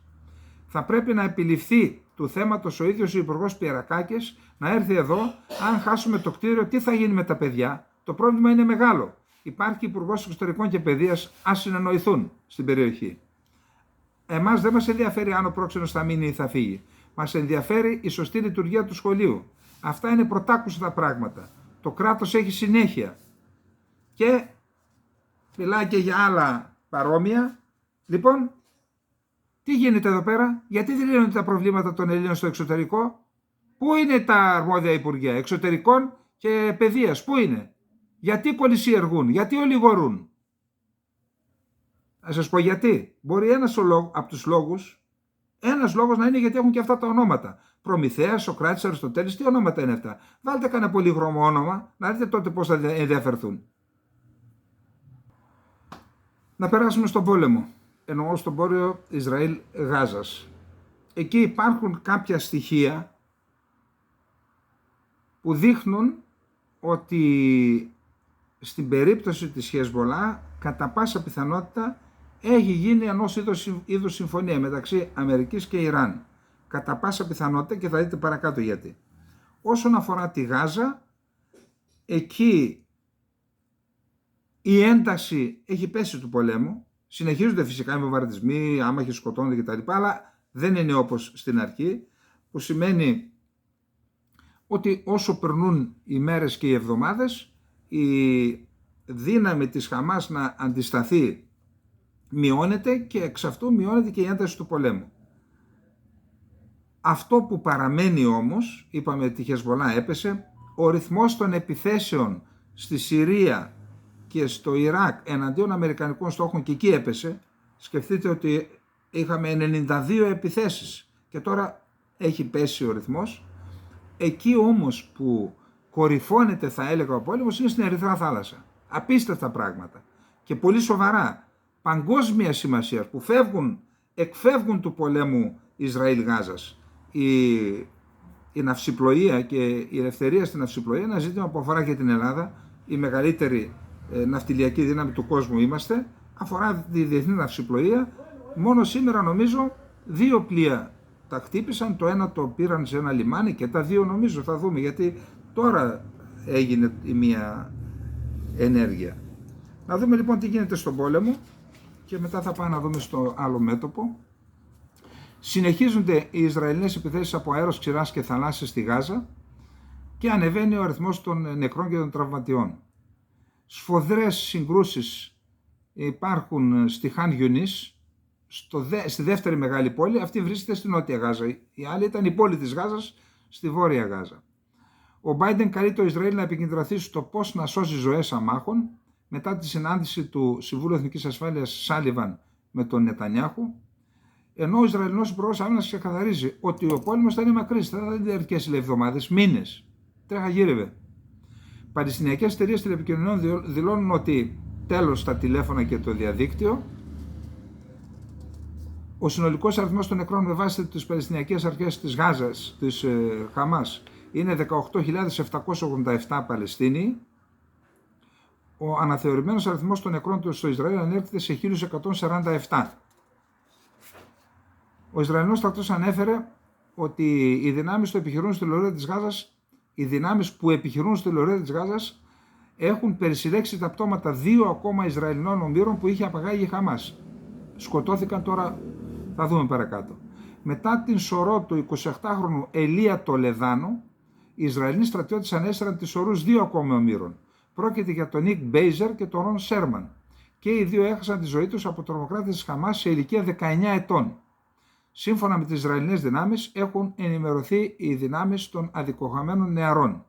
Θα πρέπει να επιληφθεί του θέματος ο ίδιος ο Υπουργός Πιερακάκης, να έρθει εδώ. Αν χάσουμε το κτίριο, τι θα γίνει με τα παιδιά? Το πρόβλημα είναι μεγάλο. Υπάρχει Υπουργός Εξωτερικών και Παιδείας, ας συνεννοηθούν στην περιοχή. Εμάς δεν μας ενδιαφέρει αν ο πρόξενος θα μείνει ή θα φύγει. Μας ενδιαφέρει η σωστή λειτουργία του σχολείου. Αυτά είναι πρωτάκουστα τα πράγματα. Το κράτος έχει συνέχεια. Και μιλάει και για άλλα παρόμοια. Λοιπόν, τι γίνεται εδώ πέρα? Γιατί δεν λύνονται τα προβλήματα των Ελλήνων στο εξωτερικό? Πού είναι τα αρμόδια υπουργεία εξωτερικών και παιδείας? Πού είναι? Γιατί κολυσιεργούν? Γιατί ολιγορούν? Θα σας πω γιατί. Μπορεί από τους λόγους, ένας λόγος να είναι γιατί έχουν και αυτά τα ονόματα. Προμηθέας, Σοκράτης, Αριστοτέλης, τι ονόματα είναι αυτά? Βάλτε κανένα πολύχρωμο όνομα, να δείτε τότε πώς θα ενδιαφερθούν. Να περάσουμε στον πόλεμο. Εννοώ στον πόλεμο Ισραήλ-Γάζας. Εκεί υπάρχουν κάποια στοιχεία που δείχνουν ότι στην περίπτωση της Χεσμολάχ κατά πάσα πιθανότητα έχει γίνει ενός είδους συμφωνία μεταξύ Αμερικής και Ιράν. Κατά πάσα πιθανότητα, και θα δείτε παρακάτω γιατί. Όσον αφορά τη Γάζα, εκεί η ένταση έχει πέσει του πολέμου. Συνεχίζονται φυσικά οι βομβαρδισμοί, άμαχοι σκοτώνονται κτλ. Αλλά δεν είναι όπως στην αρχή, που σημαίνει ότι όσο περνούν οι μέρες και οι εβδομάδες, η δύναμη της Χαμάς να αντισταθεί μειώνεται και εξ αυτού μειώνεται και η ένταση του πολέμου. Αυτό που παραμένει όμως, είπαμε ότι η Χεσμολάχ έπεσε, ο ρυθμός των επιθέσεων στη Συρία και στο Ιράκ εναντίον αμερικανικών στόχων και εκεί έπεσε. Σκεφτείτε ότι είχαμε 92 επιθέσεις και τώρα έχει πέσει ο ρυθμός. Εκεί όμως που κορυφώνεται, θα έλεγα, ο πόλεμος είναι στην Ερυθρά Θάλασσα. Απίστευτα πράγματα και πολύ σοβαρά, παγκόσμια σημασία, που εκφεύγουν του πολέμου Ισραήλ-Γάζας. Η ναυσιπλοεία και η ελευθερία στην ναυσιπλοεία είναι ένα ζήτημα που αφορά και την Ελλάδα. Η μεγαλύτερη ναυτιλιακή δύναμη του κόσμου είμαστε. Αφορά τη διεθνή ναυσιπλοεία. Μόνο σήμερα νομίζω 2 πλοία τα χτύπησαν. Το ένα το πήραν σε ένα λιμάνι και τα 2 νομίζω, θα δούμε, γιατί τώρα έγινε η μία ενέργεια. Να δούμε λοιπόν τι γίνεται στον πόλεμο και μετά θα πάμε να δούμε στο άλλο μέτωπο. Συνεχίζονται οι Ισραηλινές επιθέσεις από αέρος, ξηράς και θαλάσσης στη Γάζα και ανεβαίνει ο αριθμός των νεκρών και των τραυματιών. Σφοδρές συγκρούσεις υπάρχουν στη Χαν Γιουνίς, στη δεύτερη μεγάλη πόλη. Αυτή βρίσκεται στη Νότια Γάζα. Η άλλη ήταν η πόλη της Γάζας στη Βόρεια Γάζα. Ο Biden καλεί το Ισραήλ να επικεντρωθεί στο πώς να σώσει ζωές αμάχων μετά τη συνάντηση του Συμβούλου Εθνικής Ασφάλειας Σάλιβαν με τον Νετανιάχου, ενώ ο Ισραηλινός Υπουργός Άμυνας ξεκαθαρίζει ότι ο πόλεμος θα είναι μακρύς, θα διαρκέσει εβδομάδες, μήνες. Τρέχα γύρευε. Παλαιστινιακές εταιρείες τηλεπικοινωνιών δηλώνουν ότι τέλος στα τηλέφωνα και το διαδίκτυο. Ο συνολικός αριθμός των νεκρών με βάση τις Παλαιστινιακές Αρχές της Γάζας, της Χαμάς, είναι 18.787 Παλαιστίνοι. Ο αναθεωρημένος αριθμός των νεκρών στο Ισραήλ ανέρχεται σε 1.147. Ο Ισραηλινός στρατός ανέφερε ότι οι δυνάμεις που επιχειρούν στη λωρίδα της Γάζας έχουν περισυλλέξει τα πτώματα 2 ακόμα Ισραηλινών ομήρων που είχε απαγάγει η Χαμάς. Σκοτώθηκαν, τώρα θα δούμε παρακάτω. Μετά την σωρό του 28χρονου Ελία Τολεδάνο, οι Ισραηλοί στρατιώτες ανέστηραν τις σωρούς 2 ακόμα ομήρων. Πρόκειται για τον Νίκ Μπέιζερ και τον Ρον Σέρμαν. Και οι δύο έχασαν τη ζωή τους από τρομοκράτες της Χαμάς σε ηλικία 19 ετών. Σύμφωνα με τις Ισραηλινές δυνάμεις, έχουν ενημερωθεί οι δυνάμεις των αδικοχαμένων νεαρών.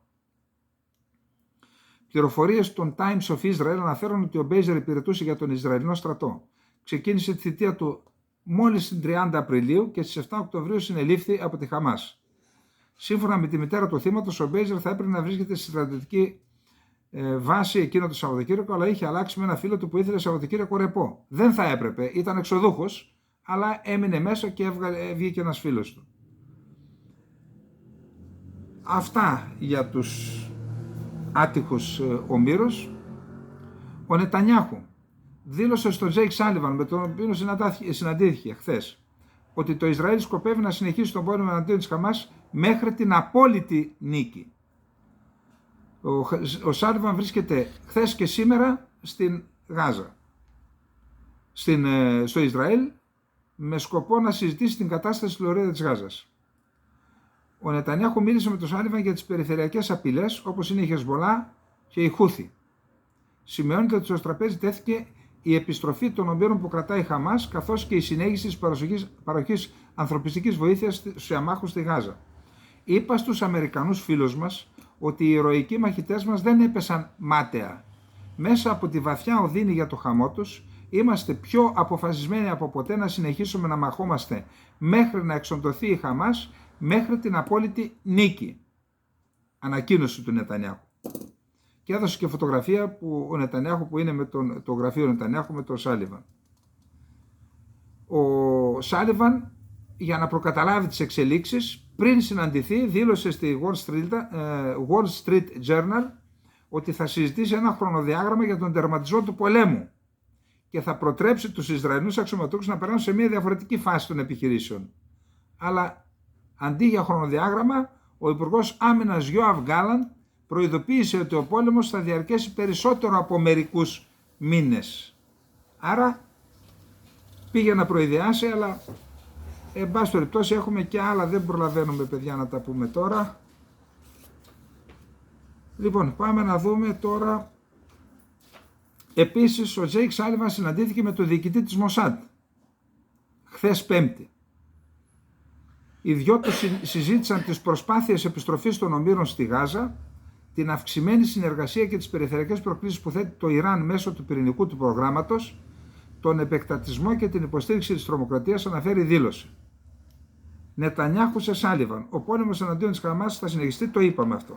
Πληροφορίες των Times of Israel αναφέρουν ότι ο Μπέιζερ υπηρετούσε για τον Ισραηλινό στρατό. Ξεκίνησε τη θητεία του μόλις την 30 Απριλίου και στις 7 Οκτωβρίου συνελήφθη από τη Χαμάς. Σύμφωνα με τη μητέρα του θύματος, ο Μπέιζερ θα έπρεπε να βρίσκεται στη στρατιωτική βάση εκείνο το Σαββατοκύριακο, αλλά είχε αλλάξει με ένα φίλο του που ήθελε Σαββατοκύριακο ρεπό. Δεν θα έπρεπε, ήταν εξοδούχος, αλλά έμεινε μέσα και βγήκε ένας φίλος του. Αυτά για τους άτυχους ομήρους. Ο Νετανιάχου δήλωσε στον Τζέικ Σάλιβαν, με τον οποίο συναντήθηκε χθες, ότι το Ισραήλ σκοπεύει να συνεχίσει τον πόλεμο εναντίον της Χαμάς μέχρι την απόλυτη νίκη. Ο Σάλιβαν βρίσκεται χθες και σήμερα στην Γάζα, στο Ισραήλ, με σκοπό να συζητήσει την κατάσταση στη λωρίδα της Γάζας. Ο Νετανιάχου μίλησε με τον Σάλιβαν για τις περιφερειακές απειλές, όπως είναι η Χεσμολά και η Χούθη. Σημειώνεται ότι στο τραπέζι τέθηκε η επιστροφή των ομήρων που κρατάει η Χαμάς, καθώς και η συνέχιση της παροχής ανθρωπιστικής βοήθειας στους αμάχους στη Γάζα. Είπα στους Αμερικανούς φίλους μας ότι οι ηρωικοί μαχητές μας δεν έπεσαν μάταια. Μέσα από τη βαθιά οδύνη για το χαμό τους, είμαστε πιο αποφασισμένοι από ποτέ να συνεχίσουμε να μαχόμαστε μέχρι να εξοντωθεί η Χαμάς, μέχρι την απόλυτη νίκη. Ανακοίνωση του Νετανιάχου. Και έδωσε και φωτογραφία που ο Νετανιάχου, που είναι με το γραφείο Νετανιάχου με τον Σάλιβαν. Ο Σάλιβαν, για να προκαταλάβει τις εξελίξεις, πριν συναντηθεί, δήλωσε στη Wall Street Journal ότι θα συζητήσει ένα χρονοδιάγραμμα για τον τερματισμό του πολέμου και θα προτρέψει τους Ισραηλινούς αξιωματούχους να περάσουν σε μια διαφορετική φάση των επιχειρήσεων. Αλλά αντί για χρονοδιάγραμμα, ο Υπουργός Άμυνας Γιόαβ Γκάλαντ προειδοποίησε ότι ο πόλεμος θα διαρκέσει περισσότερο από μερικούς μήνες. Άρα πήγε να προειδεάσει, αλλά εν πάση περιπτώσει έχουμε και άλλα, δεν προλαβαίνουμε παιδιά να τα πούμε τώρα. Λοιπόν, πάμε να δούμε τώρα. Επίσης, ο Τζέικ Σάλιβαν συναντήθηκε με τον διοικητή της Μοσάντ χθες Πέμπτη. Οι δυο του συζήτησαν τις προσπάθειες επιστροφής των ομήρων στη Γάζα, την αυξημένη συνεργασία και τις περιφερειακές προκλήσεις που θέτει το Ιράν μέσω του πυρηνικού του προγράμματος, τον επεκτατισμό και την υποστήριξη της τρομοκρατίας, αναφέρει η δήλωση. Νετανιάχου σε Σάλιβαν. Ο πόλεμος εναντίον της Χαμάς θα συνεχιστεί, το είπαμε αυτό.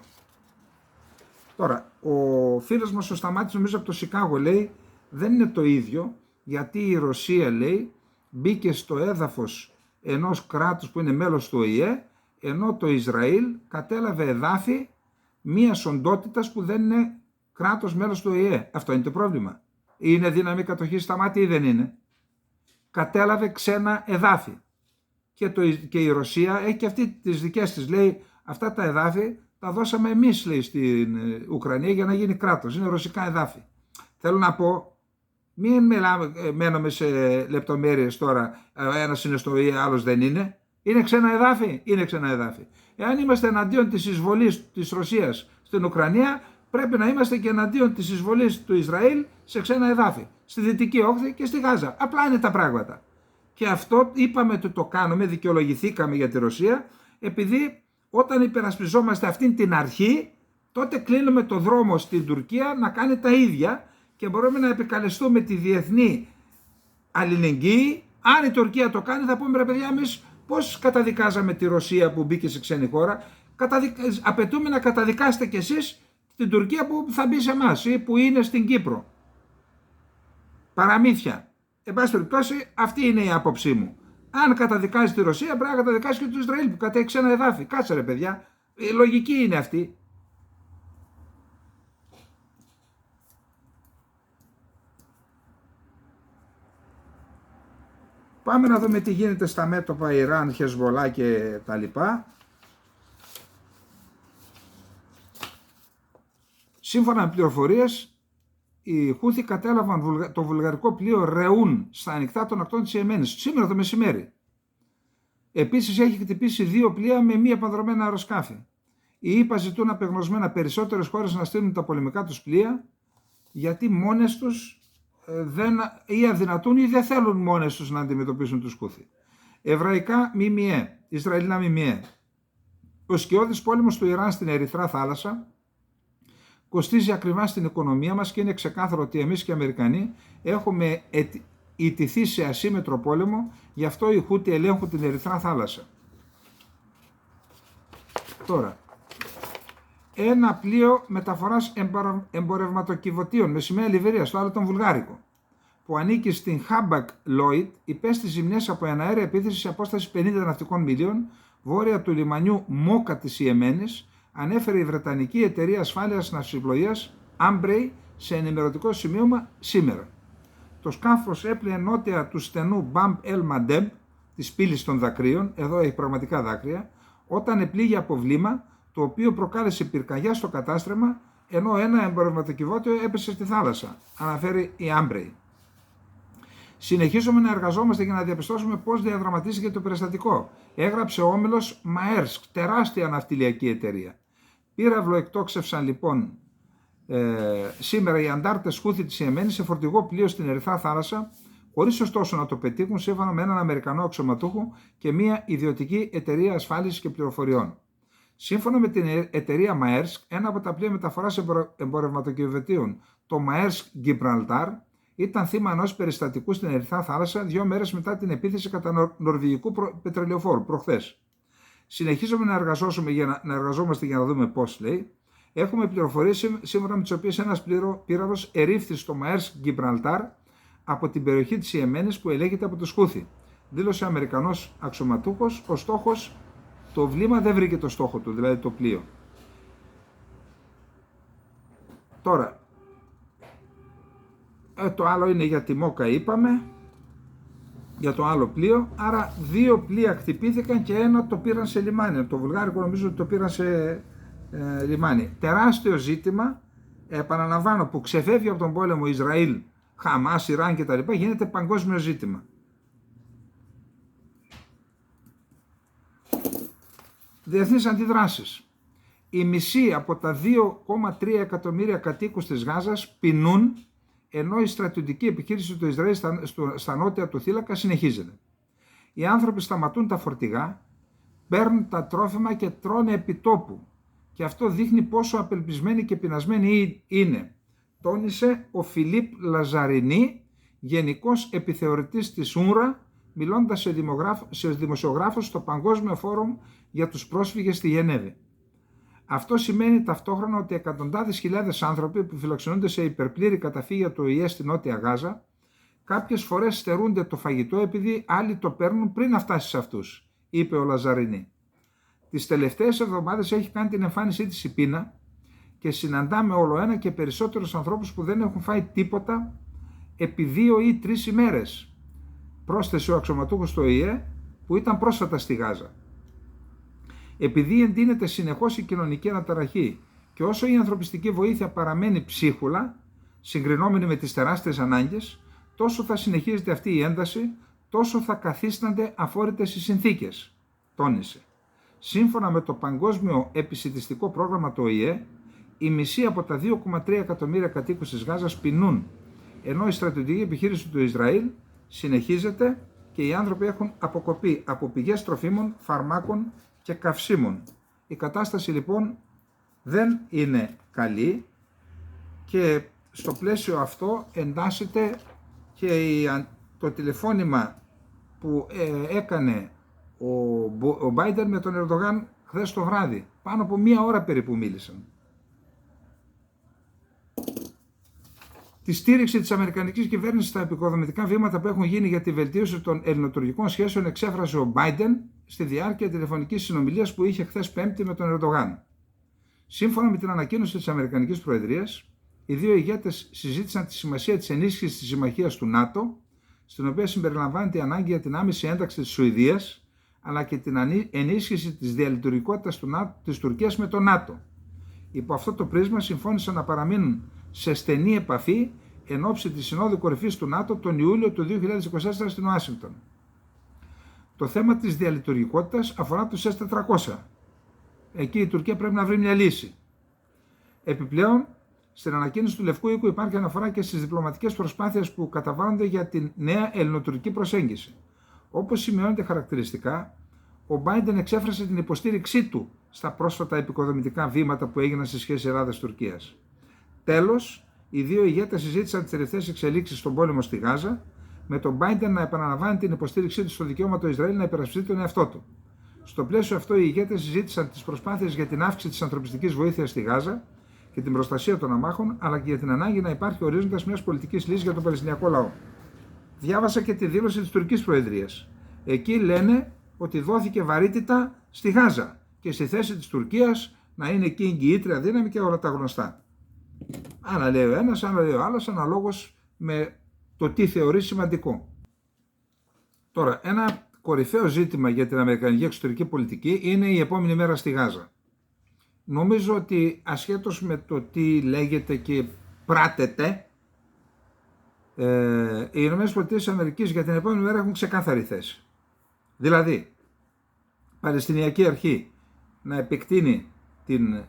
Τώρα, ο φίλος μας ο Σταμάτης, νομίζω από το Σικάγο, λέει δεν είναι το ίδιο, γιατί η Ρωσία, λέει, μπήκε στο έδαφος ενός κράτους που είναι μέλος του ΟΗΕ, ενώ το Ισραήλ κατέλαβε εδάφη μίας οντότητας που δεν είναι κράτος μέλος του ΟΗΕ. Αυτό είναι το πρόβλημα. Είναι δύναμη κατοχής Σταμάτη ή δεν είναι? Κατέλαβε ξένα εδάφη. Και η Ρωσία έχει και αυτή τις δικές της, λέει, αυτά τα εδάφη τα δώσαμε εμείς, λέει, στην Ουκρανία για να γίνει κράτος. Είναι ρωσικά εδάφη. Θέλω να πω, μην μένουμε σε λεπτομέρειες τώρα, ένας είναι στο ΟΗΕ, άλλος δεν είναι. Είναι ξένα εδάφη? Είναι ξένα εδάφη. Εάν είμαστε εναντίον της εισβολής της Ρωσίας στην Ουκρανία, πρέπει να είμαστε και εναντίον της εισβολής του Ισραήλ σε ξένα εδάφη, στη Δυτική Όχθη και στη Γάζα. Απλά είναι τα πράγματα. Και αυτό είπαμε ότι το κάνουμε, δικαιολογηθήκαμε για τη Ρωσία, επειδή Όταν υπερασπιζόμαστε αυτήν την αρχή, τότε κλείνουμε το δρόμο στην Τουρκία να κάνει τα ίδια και μπορούμε να επικαλεστούμε τη διεθνή αλληλεγγύη. Αν η Τουρκία το κάνει, θα πούμε, ρε παιδιά, εμείς πώς καταδικάζαμε τη Ρωσία που μπήκε σε ξένη χώρα, απαιτούμε να καταδικάσετε κι εσείς την Τουρκία που θα μπει σε εμάς ή που είναι στην Κύπρο. Παραμύθια. Εν πάση περιπτώσει, αυτή είναι η άποψή μου. Αν καταδικάζει τη Ρωσία, πρέπει να καταδικάσει και το Ισραήλ που κατέχει ξένα εδάφη. Κάτσε ρε παιδιά. Η λογική είναι αυτή. Πάμε να δούμε τι γίνεται στα μέτωπα Ιράν, Χεσβολά και τα λοιπά. Σύμφωνα με πληροφορίες, οι Χούθη κατέλαβαν το βουλγαρικό πλοίο Ρεούν στα ανοιχτά των ακτών της Ιεμένης σήμερα το μεσημέρι. Επίσης έχει χτυπήσει 2 πλοία με μη επανδρομένα αεροσκάφη. Οι ΗΠΑ ζητούν απεγνωσμένα περισσότερες χώρες να στείλουν τα πολεμικά τους πλοία, γιατί μόνες τους ή αδυνατούν ή δεν θέλουν μόνες τους να αντιμετωπίσουν τους Χούθη. Εβραϊκά ΜΜΕ, Ισραηλινά ΜΜΕ. Ο σκιώδης πόλεμος του Ιράν στην Ερυθρά θάλασσα κοστίζει ακριβά στην οικονομία μας και είναι ξεκάθαρο ότι εμείς και οι Αμερικανοί έχουμε ιτηθεί σε ασύμετρο πόλεμο, γι' αυτό οι Χούτι ελέγχουν την Ερυθρά θάλασσα. Τώρα, ένα πλοίο μεταφοράς εμπορευματοκιβωτίων με σημαία Λιβερίας, το άλλο τον βουλγάρικο, που ανήκει στην Χάμπακ Λόιτ, υπέστη ζημιές από εναέρια επίθεση σε απόσταση 50 ναυτικών μιλίων βόρεια του λιμανιού Μόκα της Ιεμένης, ανέφερε η Βρετανική Εταιρεία Ασφάλειας Ναυσιπλοείας Ambrey σε ενημερωτικό σημείωμα σήμερα. Το σκάφος έπλυε νότια του στενού Μπαμπ Ελ Μαντέμ, της πύλης των δακρύων, εδώ έχει πραγματικά δάκρυα, όταν επλήγει από βλήμα, το οποίο προκάλεσε πυρκαγιά στο κατάστρεμα, ενώ ένα εμπορευματοκιβώτιο έπεσε στη θάλασσα, αναφέρει η Ambrey. Συνεχίζουμε να εργαζόμαστε για να διαπιστώσουμε πώς διαδραματίστηκε το περιστατικό, έγραψε ο όμιλος Maersk, τεράστια ναυτιλιακή εταιρεία. Πύραυλο εκτόξευσαν λοιπόν σήμερα οι αντάρτες Χούθη της Ιεμένης σε φορτηγό πλοίο στην Ερυθρά θάλασσα, χωρίς ωστόσο να το πετύχουν, σύμφωνα με έναν Αμερικανό αξιωματούχο και μια ιδιωτική εταιρεία ασφάλισης και πληροφοριών. Σύμφωνα με την εταιρεία Maersk, ένα από τα πλοία μεταφοράς εμπορευματοκιβωτίων, το Maersk Gibraltar, ήταν θύμα ενός περιστατικού στην Ερυθρά θάλασσα 2 μέρες μετά την επίθεση κατά νορβηγικού πετρελαιοφόρου, προχθές. Συνεχίζουμε να εργαζόμαστε για να δούμε πώς, λέει. Έχουμε πληροφορίες σύμφωνα με τις οποίες ένας πύραυλος ερήφθη στο Maersk Gibraltar από την περιοχή της Ιεμένης που ελέγχεται από τους Χούθη. Δήλωσε ο Αμερικανός αξιωματούχος, ο στόχος, το βλήμα δεν βρήκε το στόχο του, δηλαδή το πλοίο. Τώρα, το άλλο είναι για τη Μόκα είπαμε, για το άλλο πλοίο, άρα 2 πλοία χτυπήθηκαν και ένα το πήραν σε λιμάνι. Το βουλγάρικο νομίζω ότι το πήραν σε λιμάνι. Τεράστιο ζήτημα, επαναλαμβάνω, που ξεφεύγει από τον πόλεμο Ισραήλ, Χαμάς, Ιράν κτλ. Γίνεται παγκόσμιο ζήτημα. Διεθνείς αντιδράσεις. Οι μισοί από τα 2,3 εκατομμύρια κατοίκους της Γάζας πεινούν, ενώ η στρατιωτική επιχείρηση του Ισραήλ στα νότια του θύλακα συνεχίζεται. Οι άνθρωποι σταματούν τα φορτηγά, παίρνουν τα τρόφιμα και τρώνε επιτόπου. Και αυτό δείχνει πόσο απελπισμένοι και πεινασμένοι είναι, τόνισε ο Φιλίπ Λαζαρινί, γενικός επιθεωρητής της UNRWA, μιλώντας σε δημοσιογράφους στο Παγκόσμιο Φόρουμ για τους πρόσφυγες στη Γενέβη. Αυτό σημαίνει ταυτόχρονα ότι εκατοντάδες χιλιάδες άνθρωποι που φιλοξενούνται σε υπερπλήρη καταφύγια του ΟΗΕ στη Νότια Γάζα, κάποιες φορές στερούνται το φαγητό επειδή άλλοι το παίρνουν πριν να φτάσει σε αυτούς, είπε ο Λαζαρινί. Τις τελευταίες εβδομάδες έχει κάνει την εμφάνισή της η πείνα και συναντάμε όλο ένα και περισσότερους ανθρώπους που δεν έχουν φάει τίποτα επί 2 ή 3 ημέρες, πρόσθεσε ο αξιωματούχος του ΟΗΕ που ήταν πρόσφατα στη Γάζα. Επειδή εντείνεται συνεχώς η κοινωνική αναταραχή και όσο η ανθρωπιστική βοήθεια παραμένει ψίχουλα, συγκρινόμενη με τις τεράστιες ανάγκες, τόσο θα συνεχίζεται αυτή η ένταση, τόσο θα καθίστανται αφόρητες οι συνθήκες, τόνισε. Σύμφωνα με το Παγκόσμιο Επισιτιστικό Πρόγραμμα του ΟΗΕ, οι μισοί από τα 2,3 εκατομμύρια κατοίκους της Γάζας πεινούν, ενώ η στρατιωτική επιχείρηση του Ισραήλ συνεχίζεται και οι άνθρωποι έχουν αποκοπεί από πηγές τροφίμων, φαρμάκων και καυσίμων. Η κατάσταση λοιπόν δεν είναι καλή και στο πλαίσιο αυτό εντάσσεται και το τηλεφώνημα που έκανε ο Biden με τον Ερντογάν χθες το βράδυ. Πάνω από 1 ώρα περίπου μίλησαν. Τη στήριξη της Αμερικανικής κυβέρνησης στα επικοδομητικά βήματα που έχουν γίνει για τη βελτίωση των ελληνοτουρκικών σχέσεων εξέφρασε ο Biden στη διάρκεια τηλεφωνικής συνομιλίας που είχε χθες Πέμπτη με τον Ερντογάν. Σύμφωνα με την ανακοίνωση της Αμερικανικής Προεδρίας, οι δύο ηγέτες συζήτησαν τη σημασία της ενίσχυσης της συμμαχίας του ΝΑΤΟ, στην οποία συμπεριλαμβάνεται η ανάγκη για την άμεση ένταξη της Σουηδίας, αλλά και την ενίσχυση της διαλειτουργικότητας της Τουρκίας με το ΝΑΤΟ. Υπό αυτό το πρίσμα συμφώνησαν να παραμείνουν σε στενή επαφή εν ώψη της Συνόδου Κορυφής του ΝΑΤΟ τον Ιούλιο του 2024 στην Ουάσιγκτον. Το θέμα της διαλειτουργικότητας αφορά τους S-400. Εκεί η Τουρκία πρέπει να βρει μια λύση. Επιπλέον, στην ανακοίνωση του Λευκού Οίκου υπάρχει αναφορά και στις διπλωματικές προσπάθειες που καταβάλλονται για την νέα ελληνοτουρκική προσέγγιση. Όπως σημειώνεται χαρακτηριστικά, ο Biden εξέφρασε την υποστήριξή του στα πρόσφατα επικοδομητικά βήματα που έγιναν στη σχέση Ελλάδας-Τουρκίας. Τέλος, οι δύο ηγέτες συζήτησαν τις τελευταίες εξελίξεις στον πόλεμο στη Γάζα, με τον Biden να επαναλαμβάνει την υποστήριξή του στο δικαίωμα του Ισραήλ να υπερασπιστεί τον εαυτό του. Στο πλαίσιο αυτό, οι ηγέτες συζήτησαν τις προσπάθειες για την αύξηση της ανθρωπιστικής βοήθειας στη Γάζα και την προστασία των αμάχων, αλλά και για την ανάγκη να υπάρχει ορίζοντας μιας πολιτικής λύσης για τον Παλαιστινιακό λαό. Διάβασα και τη δήλωση της Τουρκικής Προεδρίας. Εκεί λένε ότι δόθηκε βαρύτητα στη Γάζα και στη θέση της Τουρκίας να είναι εκεί εγγυήτρια δύναμη και όλα τα γνωστά. Άλλα λέει ο ένας, άλλα λέει ο άλλος, αναλόγως με το τι θεωρεί σημαντικό. Τώρα, ένα κορυφαίο ζήτημα για την αμερικανική εξωτερική πολιτική είναι η επόμενη μέρα στη Γάζα. Νομίζω ότι ασχέτως με το τι λέγεται και πράτεται, οι ΗΠΑ για την επόμενη μέρα έχουν ξεκάθαρη θέση. Δηλαδή, Παλαιστινιακή Αρχή να επεκτείνει την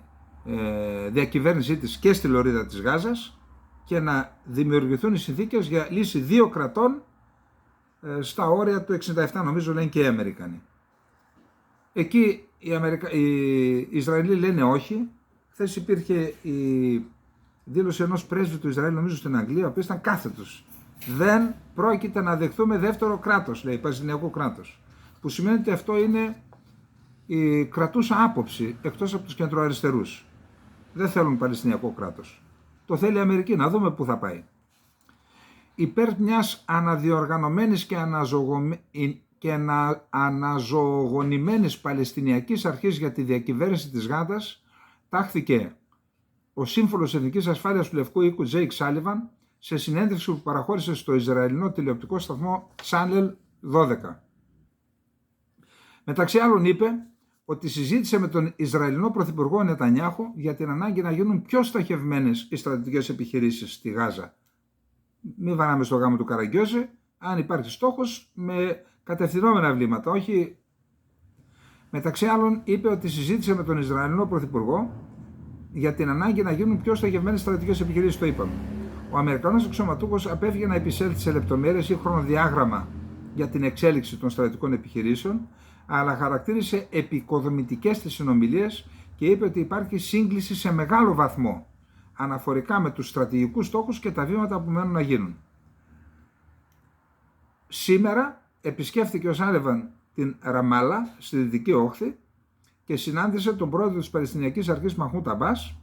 διακυβέρνησή της και στη λωρίδα της Γάζας και να δημιουργηθούν οι συνθήκες για λύση 2 κρατών στα όρια του 67, νομίζω λένε και οι Αμερικανοί. Εκεί οι Ισραηλοί λένε όχι. Χθες υπήρχε η δήλωση ενός πρέσβη του Ισραήλ, νομίζω στην Αγγλία, ο οποίος ήταν κάθετος. Δεν πρόκειται να δεχθούμε δεύτερο κράτος, λέει, Παλαιστινιακό κράτος. Που σημαίνει ότι αυτό είναι η κρατούσα άποψη, εκτός από τους κεντροαριστερούς. Δεν θέλουν Παλαιστινιακό κράτος. Το θέλει η Αμερική, να δούμε πού θα πάει. Υπέρ μιας αναδιοργανωμένης και αναζωογονημένης Παλαιστινιακής Αρχής για τη διακυβέρνηση της Γάζας τάχθηκε ο σύμβουλος Εθνικής Ασφάλειας του Λευκού Οίκου Τζέικ Σάλιβαν σε συνέντευξη που παραχώρησε στο Ισραηλινό τηλεοπτικό σταθμό Channel 12. Μεταξύ άλλων είπε ότι συζήτησε με τον Ισραηλινό Πρωθυπουργό Νετανιάχου για την ανάγκη να γίνουν πιο στοχευμένες οι στρατιωτικές επιχειρήσεις στη Γάζα. Μην βαράμε στο γάμο του Καραγκιόζη, αν υπάρχει στόχος με κατευθυνόμενα βλήματα, όχι. Μεταξύ άλλων είπε ότι συζήτησε με τον Ισραηλινό Πρωθυπουργό για την ανάγκη να γίνουν πιο στοχευμένες στρατιωτικές επιχειρήσεις, το είπαμε. Ο Αμερικανός αξιωματούχος απέφυγε να επισέλθει σε λεπτομέρειες ή χρονοδιάγραμμα για την εξέλιξη των στρατιωτικών επιχειρήσεων, αλλά χαρακτήρισε επικοδομητικές τις συνομιλίες και είπε ότι υπάρχει σύγκληση σε μεγάλο βαθμό αναφορικά με τους στρατηγικούς στόχους και τα βήματα που μένουν να γίνουν. Σήμερα επισκέφθηκε ο Σάλιβαν την Ραμάλα στη Δυτική Όχθη και συνάντησε τον πρόεδρο της Παλαιστινιακής Αρχής Μαχμούντ Αμπάς.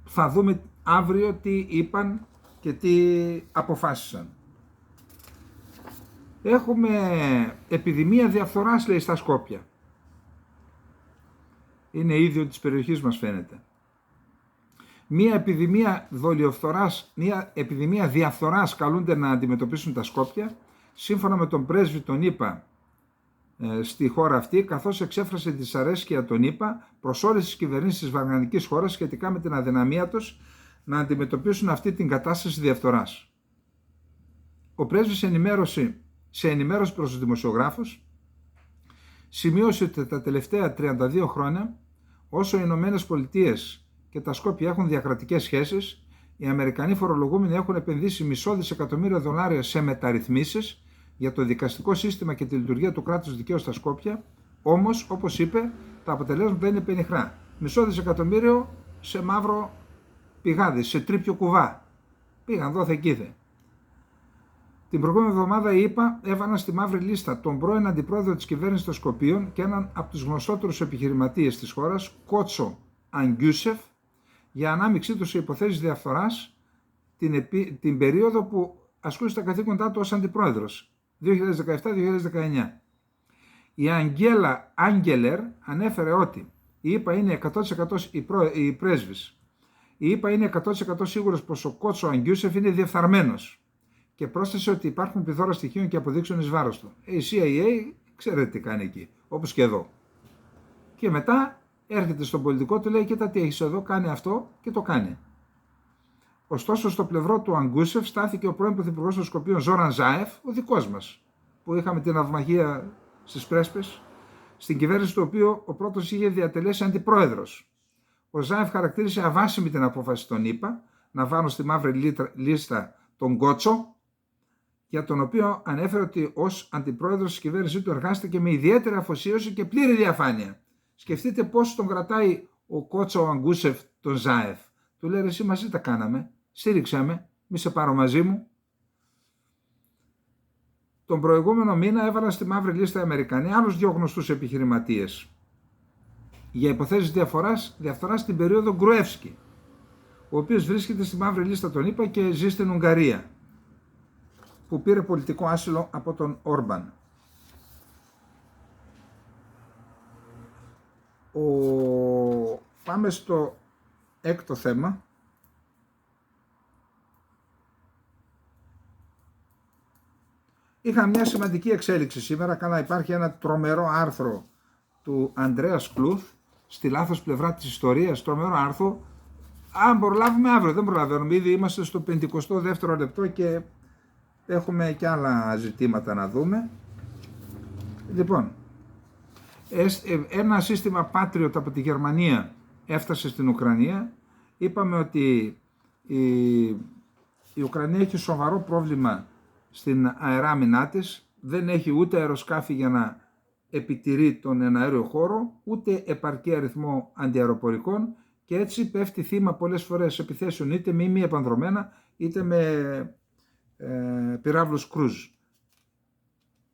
Θα δούμε αύριο τι είπαν και τι αποφάσισαν. Έχουμε επιδημία διαφθοράς, λέει, στα Σκόπια. Είναι ίδιο της περιοχής μας, φαίνεται. Μία επιδημία δολιοφθοράς, μία επιδημία διαφθοράς καλούνται να αντιμετωπίσουν τα Σκόπια, σύμφωνα με τον πρέσβη των ΗΠΑ στη χώρα αυτή, καθώς εξέφρασε τη δυσαρέσκεια των ΗΠΑ προς όλες τις κυβερνήσεις της βαλκανικής χώρας σχετικά με την αδυναμία τους να αντιμετωπίσουν αυτή την κατάσταση διαφθοράς. Ο πρέσβης σε ενημέρωση προς τους δημοσιογράφους σημείωσε ότι τα τελευταία 32 χρόνια, όσο οι Ηνωμένες Πολιτείες και τα Σκόπια έχουν διακρατικές σχέσεις, οι Αμερικανοί φορολογούμενοι έχουν επενδύσει $500 δισεκατομμύρια σε μεταρρυθμίσεις για το δικαστικό σύστημα και τη λειτουργία του κράτους δικαίου στα Σκόπια, Όμως, όπως είπε, τα αποτελέσματα είναι πενιχρά. $0,5 δισεκατομμύριο σε μαύρο πηγάδι, σε τρίπιο κουβά. Πήγαν δόθε κήθε. Την προηγούμενη εβδομάδα η ΗΠΑ έβαλαν στη μαύρη λίστα τον πρώην αντιπρόεδρο της κυβέρνησης των Σκοπίων και έναν από τους γνωστότερους επιχειρηματίες της χώρας, Κότσο Αγκιούσεφ, για ανάμειξή του σε υποθέσεις διαφθοράς την περίοδο που ασκούσε τα καθήκοντά του ως αντιπρόεδρος, 2017-2019. Η Αγγέλα Άγγελερ ανέφερε ότι η ΗΠΑ είναι 100% η πρέσβης. Η ΗΠΑ είναι 100% σίγουρος πως ο Κότσο Αγκιούσεφ είναι διεφθαρμένος και πρόσθεσε ότι υπάρχουν πληθώρα στοιχείων και αποδείξεων εις βάρος του. Η CIA ξέρετε τι κάνει εκεί, όπως και εδώ. Και μετά έρχεται στον πολιτικό, του λέει: κοίτα τι έχεις εδώ, κάνει αυτό και το κάνει. Ωστόσο, στο πλευρό του Αγκούσεφ στάθηκε ο πρώην πρωθυπουργός των Σκοπίων Ζόραν Ζάεφ, ο δικός μας, που είχαμε την αυμαγία στις Πρέσπες, στην κυβέρνηση του οποίου ο πρώτος είχε διατελέσει αντιπρόεδρος. Ο Ζάεφ χαρακτήρισε αβάσιμη την απόφαση των ΗΠΑ να βάλουν στη μαύρη λίστα τον Κότσο, για τον οποίο ανέφερε ότι ως αντιπρόεδρος της κυβέρνησης του εργάστηκε με ιδιαίτερη αφοσίωση και πλήρη διαφάνεια. Σκεφτείτε πώς τον κρατάει ο Κότσο Αγκούσεφ τον Ζάεφ. Του λέει: εσύ μαζί τα κάναμε, στήριξέ με, μη σε πάρω μαζί μου. Τον προηγούμενο μήνα έβαλαν στη μαύρη λίστα οι Αμερικανοί άλλους δύο γνωστούς επιχειρηματίες για υποθέσεις διαφθοράς στην περίοδο Γκρουεύσκι, ο οποίος βρίσκεται στη μαύρη λίστα των ΗΠΑ και ζει στην Ουγγαρία, που πήρε πολιτικό άσυλο από τον Όρμπαν. Πάμε στο έκτο θέμα. Είχα μια σημαντική εξέλιξη σήμερα. Καλά, υπάρχει ένα τρομερό άρθρο του Ανδρέα Κλουθ στη λάθος πλευρά της ιστορίας. Τρομερό άρθρο. Αν προλάβουμε αύριο, δεν προλαβαίνουμε. Ήδη είμαστε στο 52ο λεπτό και έχουμε και άλλα ζητήματα να δούμε. Λοιπόν, ένα σύστημα Patriot από τη Γερμανία έφτασε στην Ουκρανία. Είπαμε ότι η Ουκρανία έχει σοβαρό πρόβλημα στην αεράμινά της. Δεν έχει ούτε αεροσκάφη για να επιτηρεί τον εναέριο χώρο, ούτε επαρκή αριθμό αντιαεροπορικών και έτσι πέφτει θύμα πολλές φορές επιθέσεων είτε με μη επανδρομένα είτε με πυράβλους κρούζ.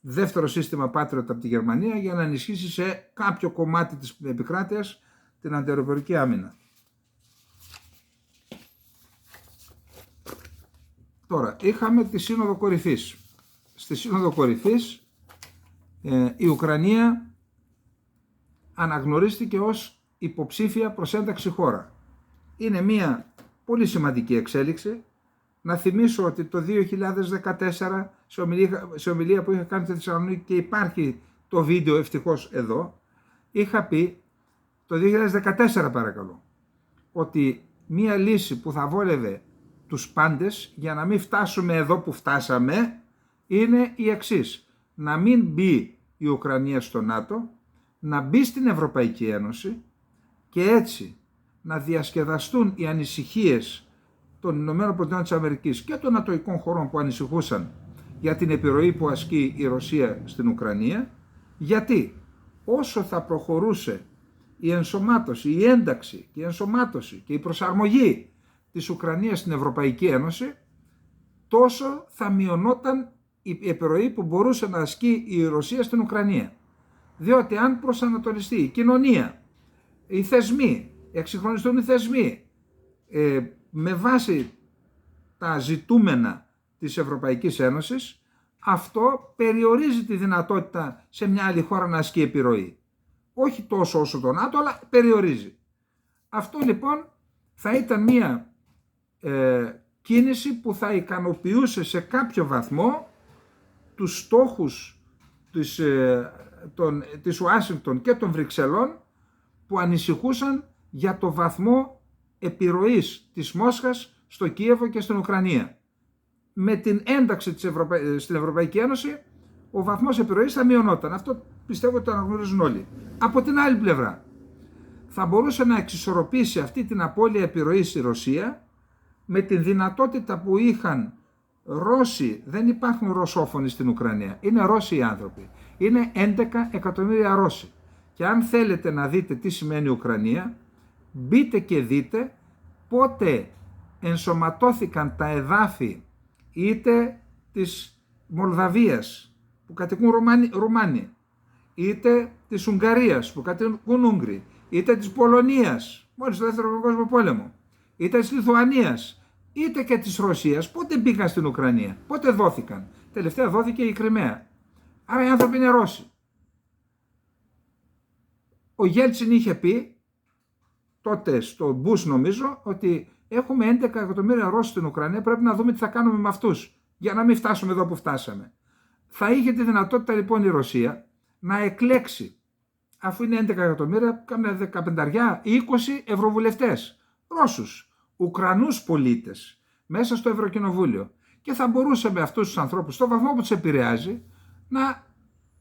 Δεύτερο σύστημα Patriot από τη Γερμανία για να ενισχύσει σε κάποιο κομμάτι της επικράτειας την αντιαεροπορική άμυνα. Τώρα, είχαμε τη Σύνοδο Κορυφής. Στη Σύνοδο Κορυφής η Ουκρανία αναγνωρίστηκε ως υποψήφια προς ένταξη χώρα. Είναι μια πολύ σημαντική εξέλιξη. Να θυμίσω ότι το 2014 σε ομιλία που είχα κάνει στη Θεσσαλονίκη και υπάρχει το βίντεο ευτυχώς εδώ, είχα πει το 2014 παρακαλώ ότι μία λύση που θα βόλευε τους πάντες για να μην φτάσουμε εδώ που φτάσαμε είναι η εξής: να μην μπει η Ουκρανία στο ΝΑΤΟ, να μπει στην Ευρωπαϊκή Ένωση και έτσι να διασκεδαστούν οι ανησυχίες των ΗΠΑ και των νατοικών χωρών που ανησυχούσαν για την επιρροή που ασκεί η Ρωσία στην Ουκρανία, γιατί όσο θα προχωρούσε η ενσωμάτωση, η ένταξη και η ενσωμάτωση και η προσαρμογή της Ουκρανίας στην Ευρωπαϊκή Ένωση, τόσο θα μειωνόταν η επιρροή που μπορούσε να ασκεί η Ρωσία στην Ουκρανία. Διότι αν προσανατολιστεί η κοινωνία, οι θεσμοί, εξυγχρονιστούν οι θεσμοί, με βάση τα ζητούμενα της Ευρωπαϊκής Ένωσης, αυτό περιορίζει τη δυνατότητα σε μια άλλη χώρα να ασκεί επιρροή. Όχι τόσο όσο το ΝΑΤΟ, αλλά περιορίζει. Αυτό λοιπόν θα ήταν μια κίνηση που θα ικανοποιούσε σε κάποιο βαθμό τους στόχους της Ουάσιγκτον και των Βρυξελών που ανησυχούσαν για το βαθμό επιρροής της Μόσχας στο Κίεβο και στην Ουκρανία. Με την ένταξη στην Ευρωπαϊκή Ένωση ο βαθμός επιρροής θα μειωνόταν. Αυτό πιστεύω ότι το αναγνωρίζουν όλοι. Από την άλλη πλευρά θα μπορούσε να εξισορροπήσει αυτή την απώλεια επιρροής η Ρωσία με την δυνατότητα που είχαν Ρώσοι. Δεν υπάρχουν Ρωσόφωνοι στην Ουκρανία. Είναι Ρώσοι οι άνθρωποι. Είναι 11 εκατομμύρια Ρώσοι. Και αν θέλετε να δείτε τι σημαίνει Ουκρανία, μπείτε και δείτε πότε ενσωματώθηκαν τα εδάφη είτε της Μολδαβίας που κατοικούν Ρουμάνοι, είτε της Ουγγαρίας που κατοικούν Ούγγροι, είτε της Πολωνίας μόλις το δεύτερο παγκόσμιο πόλεμο, είτε της Λιθουανίας, είτε και της Ρωσίας. Πότε μπήκαν στην Ουκρανία, πότε δόθηκαν? Τελευταία δόθηκε η Κριμαία. Άρα οι άνθρωποι είναι Ρώσοι. Ο Γέλτσιν είχε πει τότε στο Μπούς, νομίζω, ότι έχουμε 11 εκατομμύρια Ρώσους στην Ουκρανία, πρέπει να δούμε τι θα κάνουμε με αυτούς για να μην φτάσουμε εδώ που φτάσαμε. Θα είχε τη δυνατότητα λοιπόν η Ρωσία να εκλέξει, αφού είναι 11 εκατομμύρια, κάμουν 15 ή 20 ευρωβουλευτές Ρώσους, Ουκρανούς πολίτες μέσα στο Ευρωκοινοβούλιο, και θα μπορούσε με αυτούς τους ανθρώπους, στο βαθμό που τους επηρεάζει, να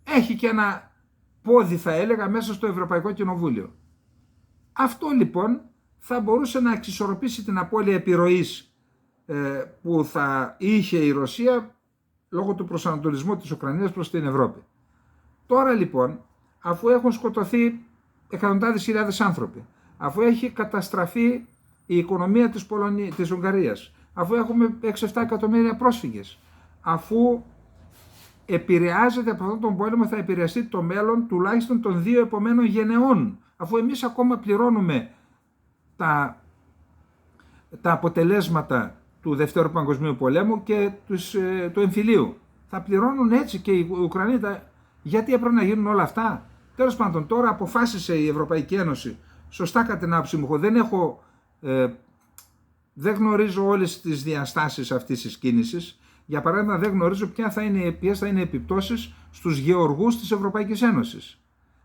έχει και ένα πόδι, θα έλεγα, μέσα στο Ευρωπαϊκό Κοινοβούλιο. Αυτό λοιπόν θα μπορούσε να εξισορροπήσει την απώλεια επιρροής που θα είχε η Ρωσία λόγω του προσανατολισμού της Ουκρανίας προς την Ευρώπη. Τώρα λοιπόν, αφού έχουν σκοτωθεί εκατοντάδες χιλιάδες άνθρωποι, αφού έχει καταστραφεί η οικονομία της Ουγγαρίας, αφού έχουμε 6-7 εκατομμύρια πρόσφυγες, αφού επηρεάζεται από αυτόν τον πόλεμο, θα επηρεαστεί το μέλλον τουλάχιστον των 2 επομένων γενεών, αφού εμείς ακόμα πληρώνουμε τα αποτελέσματα του Δευτέρου Παγκοσμίου Πολέμου και του εμφυλίου. Θα πληρώνουν έτσι και οι Ουκρανοί. Γιατί έπρεπε να γίνουν όλα αυτά? Τέλος πάντων, τώρα αποφάσισε η Ευρωπαϊκή Ένωση, σωστά κατά την άποψή μου, δεν γνωρίζω όλες τις διαστάσεις αυτής της κίνησης. Για παράδειγμα, δεν γνωρίζω ποιες θα είναι οι επιπτώσεις στους γεωργούς της Ευρωπαϊκής Ένωσης.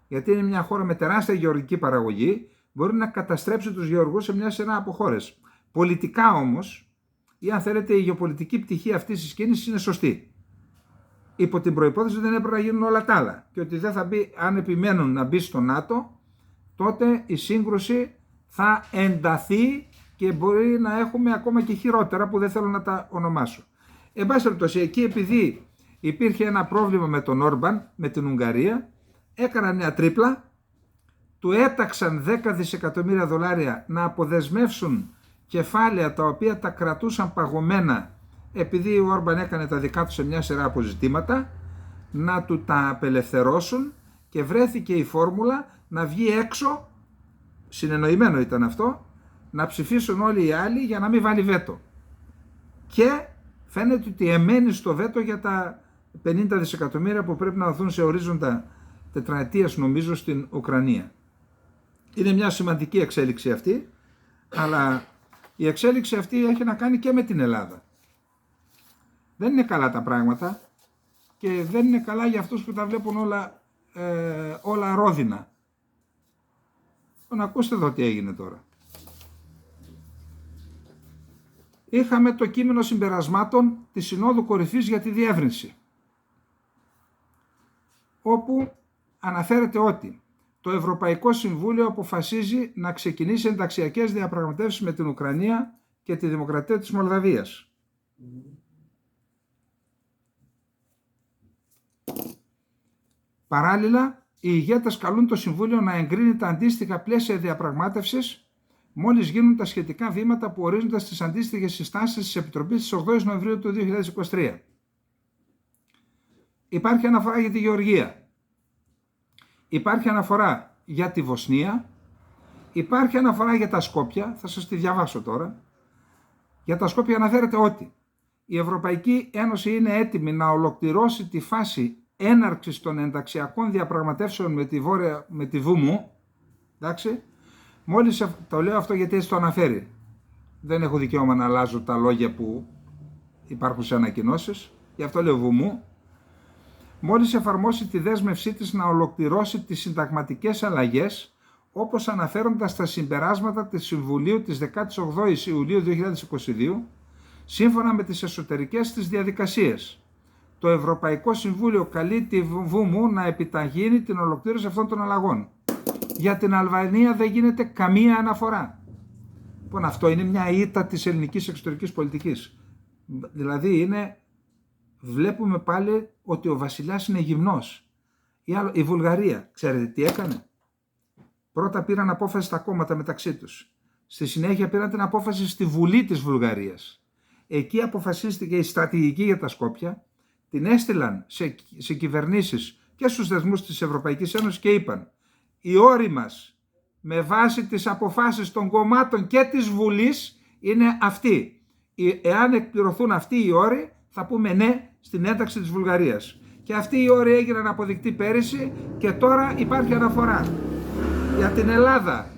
Γιατί είναι μια χώρα με τεράστια γεωργική παραγωγή, μπορεί να καταστρέψει τους γεωργούς σε μια σειρά από χώρες. Πολιτικά όμως, ή αν θέλετε, η γεωπολιτική πτυχή αυτής της κίνησης είναι σωστή. Υπό την προϋπόθεση ότι δεν έπρεπε να γίνουν όλα τα άλλα και ότι δεν θα μπει, αν επιμένουν να μπει στο ΝΑΤΟ, τότε η σύγκρουση θα ενταθεί και μπορεί να έχουμε ακόμα και χειρότερα που δεν θέλω να τα ονομάσω. Εν πάση περιπτώσει, εκεί επειδή υπήρχε ένα πρόβλημα με τον Όρμπαν, με την Ουγγαρία, έκαναν μια τρίπλα, του έταξαν 10 δισεκατομμύρια δολάρια να αποδεσμεύσουν κεφάλαια τα οποία τα κρατούσαν παγωμένα επειδή ο Όρμπαν έκανε τα δικά του σε μια σειρά αποζητήματα, να του τα απελευθερώσουν, και βρέθηκε η φόρμουλα να βγει έξω, συνεννοημένο ήταν αυτό, να ψηφίσουν όλοι οι άλλοι για να μην βάλει βέτο. Και φαίνεται ότι εμένει στο βέτο για τα 50 δισεκατομμύρια που πρέπει να δοθούν σε ορίζοντα τετραετίας, νομίζω, στην Ουκρανία. Είναι μια σημαντική εξέλιξη αυτή, αλλά η εξέλιξη αυτή έχει να κάνει και με την Ελλάδα. Δεν είναι καλά τα πράγματα και δεν είναι καλά για αυτούς που τα βλέπουν όλα ρόδινα. Να ακούστε εδώ τι έγινε τώρα. Είχαμε το κείμενο συμπερασμάτων της Συνόδου Κορυφής για τη διεύρυνση, όπου αναφέρεται ότι το Ευρωπαϊκό Συμβούλιο αποφασίζει να ξεκινήσει ενταξιακές διαπραγματεύσεις με την Ουκρανία και τη Δημοκρατία της Μολδαβίας. Παράλληλα, οι ηγέτες καλούν το Συμβούλιο να εγκρίνει τα αντίστοιχα πλαίσια διαπραγμάτευσης μόλις γίνουν τα σχετικά βήματα που ορίζονται στις αντίστοιχες συστάσεις της Επιτροπής της 8 Νοεμβρίου του 2023. Υπάρχει αναφορά για τη Γεωργία. Υπάρχει αναφορά για τη Βοσνία. Υπάρχει αναφορά για τα Σκόπια. Θα σας τη διαβάσω τώρα. Για τα Σκόπια αναφέρεται ότι η Ευρωπαϊκή Ένωση είναι έτοιμη να ολοκληρώσει τη φάση έναρξης των ενταξιακών διαπραγματεύσεων με τη Βούμου. Εντάξει. Μόλις το λέω αυτό γιατί έτσι το αναφέρει. Δεν έχω δικαίωμα να αλλάζω τα λόγια που υπάρχουν σε ανακοινώσεις. Γι' αυτό λέω Βούμου. Μόλις εφαρμόσει τη δέσμευσή της να ολοκληρώσει τις συνταγματικές αλλαγές, όπως αναφέρονται στα συμπεράσματα του Συμβουλίου της 18ης Ιουλίου 2022, σύμφωνα με τις εσωτερικές της διαδικασίες. Το Ευρωπαϊκό Συμβούλιο καλεί τη Βούμου να επιταγίνει την ολοκλήρωση αυτών των αλλαγών. Για την Αλβανία δεν γίνεται καμία αναφορά. Λοιπόν, αυτό είναι μια ήττα της ελληνικής εξωτερικής πολιτικής. Δηλαδή βλέπουμε πάλι ότι ο βασιλιάς είναι γυμνός. Η Βουλγαρία, ξέρετε τι έκανε? Πρώτα πήραν απόφαση στα κόμματα μεταξύ τους. Στη συνέχεια πήραν την απόφαση στη Βουλή της Βουλγαρίας. Εκεί αποφασίστηκε η στρατηγική για τα Σκόπια, την έστειλαν σε κυβερνήσεις και στους θεσμούς της Ευρωπαϊκής Ένωσης και είπαν: οι όροι μας με βάση τις αποφάσεις των κομμάτων και της Βουλής είναι αυτοί. Εάν εκπληρωθούν αυτοί οι όροι, θα πούμε ναι στην ένταξη της Βουλγαρίας. Και αυτοί οι όροι έγιναν αποδεικτοί πέρυσι και τώρα υπάρχει αναφορά. Για την Ελλάδα,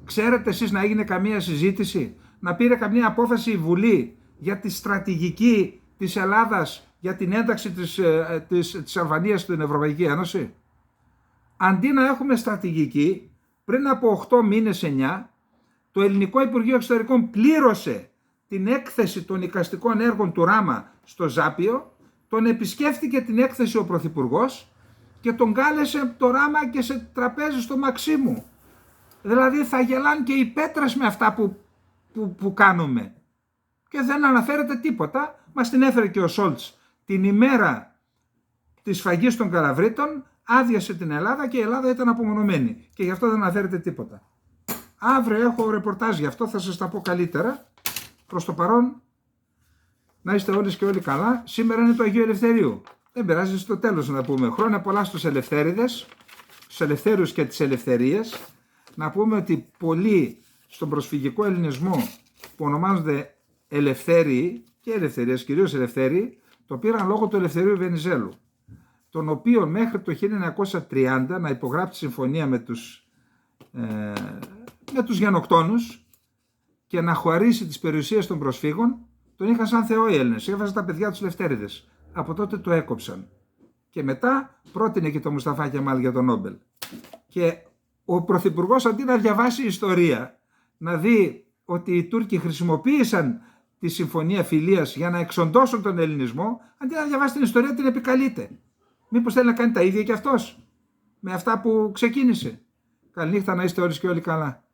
ξέρετε εσείς να έγινε καμία συζήτηση, να πήρε καμία απόφαση η Βουλή για τη στρατηγική της Ελλάδας για την ένταξη της Αλβανίας στην Ευρωπαϊκή Ένωση? Αντί να έχουμε στρατηγική, πριν από 8 μήνες, 9, το Ελληνικό Υπουργείο Εξωτερικών πλήρωσε την έκθεση των εικαστικών έργων του Ράμα στο Ζάπιο, τον επισκέφτηκε την έκθεση ο Πρωθυπουργός και τον κάλεσε το Ράμα και σε τραπέζι στο Μαξίμου. Δηλαδή θα γελάνε και οι πέτρες με αυτά που κάνουμε. Και δεν αναφέρεται τίποτα. Μας την έφερε και ο Σόλτς την ημέρα της σφαγής των Καλαβρίτων, άδειασε την Ελλάδα και η Ελλάδα ήταν απομονωμένη. Και γι' αυτό δεν αναφέρεται τίποτα. Αύριο έχω ρεπορτάζ γι' αυτό, θα σας τα πω καλύτερα. Προς το παρόν, να είστε όλες και όλοι καλά. Σήμερα είναι το Αγίου Ελευθερίου. Δεν πειράζει, στο τέλος να πούμε. Χρόνια πολλά στους ελευθέριδες, στους ελευθέρους και τις ελευθερίες. Να πούμε ότι πολλοί στον προσφυγικό ελληνισμό που ονομάζονται ελευθέριοι και ελευθερίες, κυρίως ελευθέριοι, το πήραν λόγω του Ελευθερίου Βενιζέλου, τον οποίο μέχρι το 1930 να υπογράψει συμφωνία με τους γενοκτόνους και να χωρίσει τις περιουσίες των προσφύγων, τον είχαν σαν θεό οι Έλληνες, έβαζαν τα παιδιά τους ελευθέριδες. Από τότε το έκοψαν. Και μετά πρότεινε και το Μουσταφά Κεμάλ για τον Νόμπελ. Και ο Πρωθυπουργός, αντί να διαβάσει ιστορία, να δει ότι οι Τούρκοι χρησιμοποίησαν τη Συμφωνία Φιλίας για να εξοντώσουν τον ελληνισμό, αντί να διαβάσει την ιστορία, την επικαλείται. Μήπως θέλει να κάνει τα ίδια κι αυτός με αυτά που ξεκίνησε? Καληνύχτα, να είστε όλοι και όλοι καλά.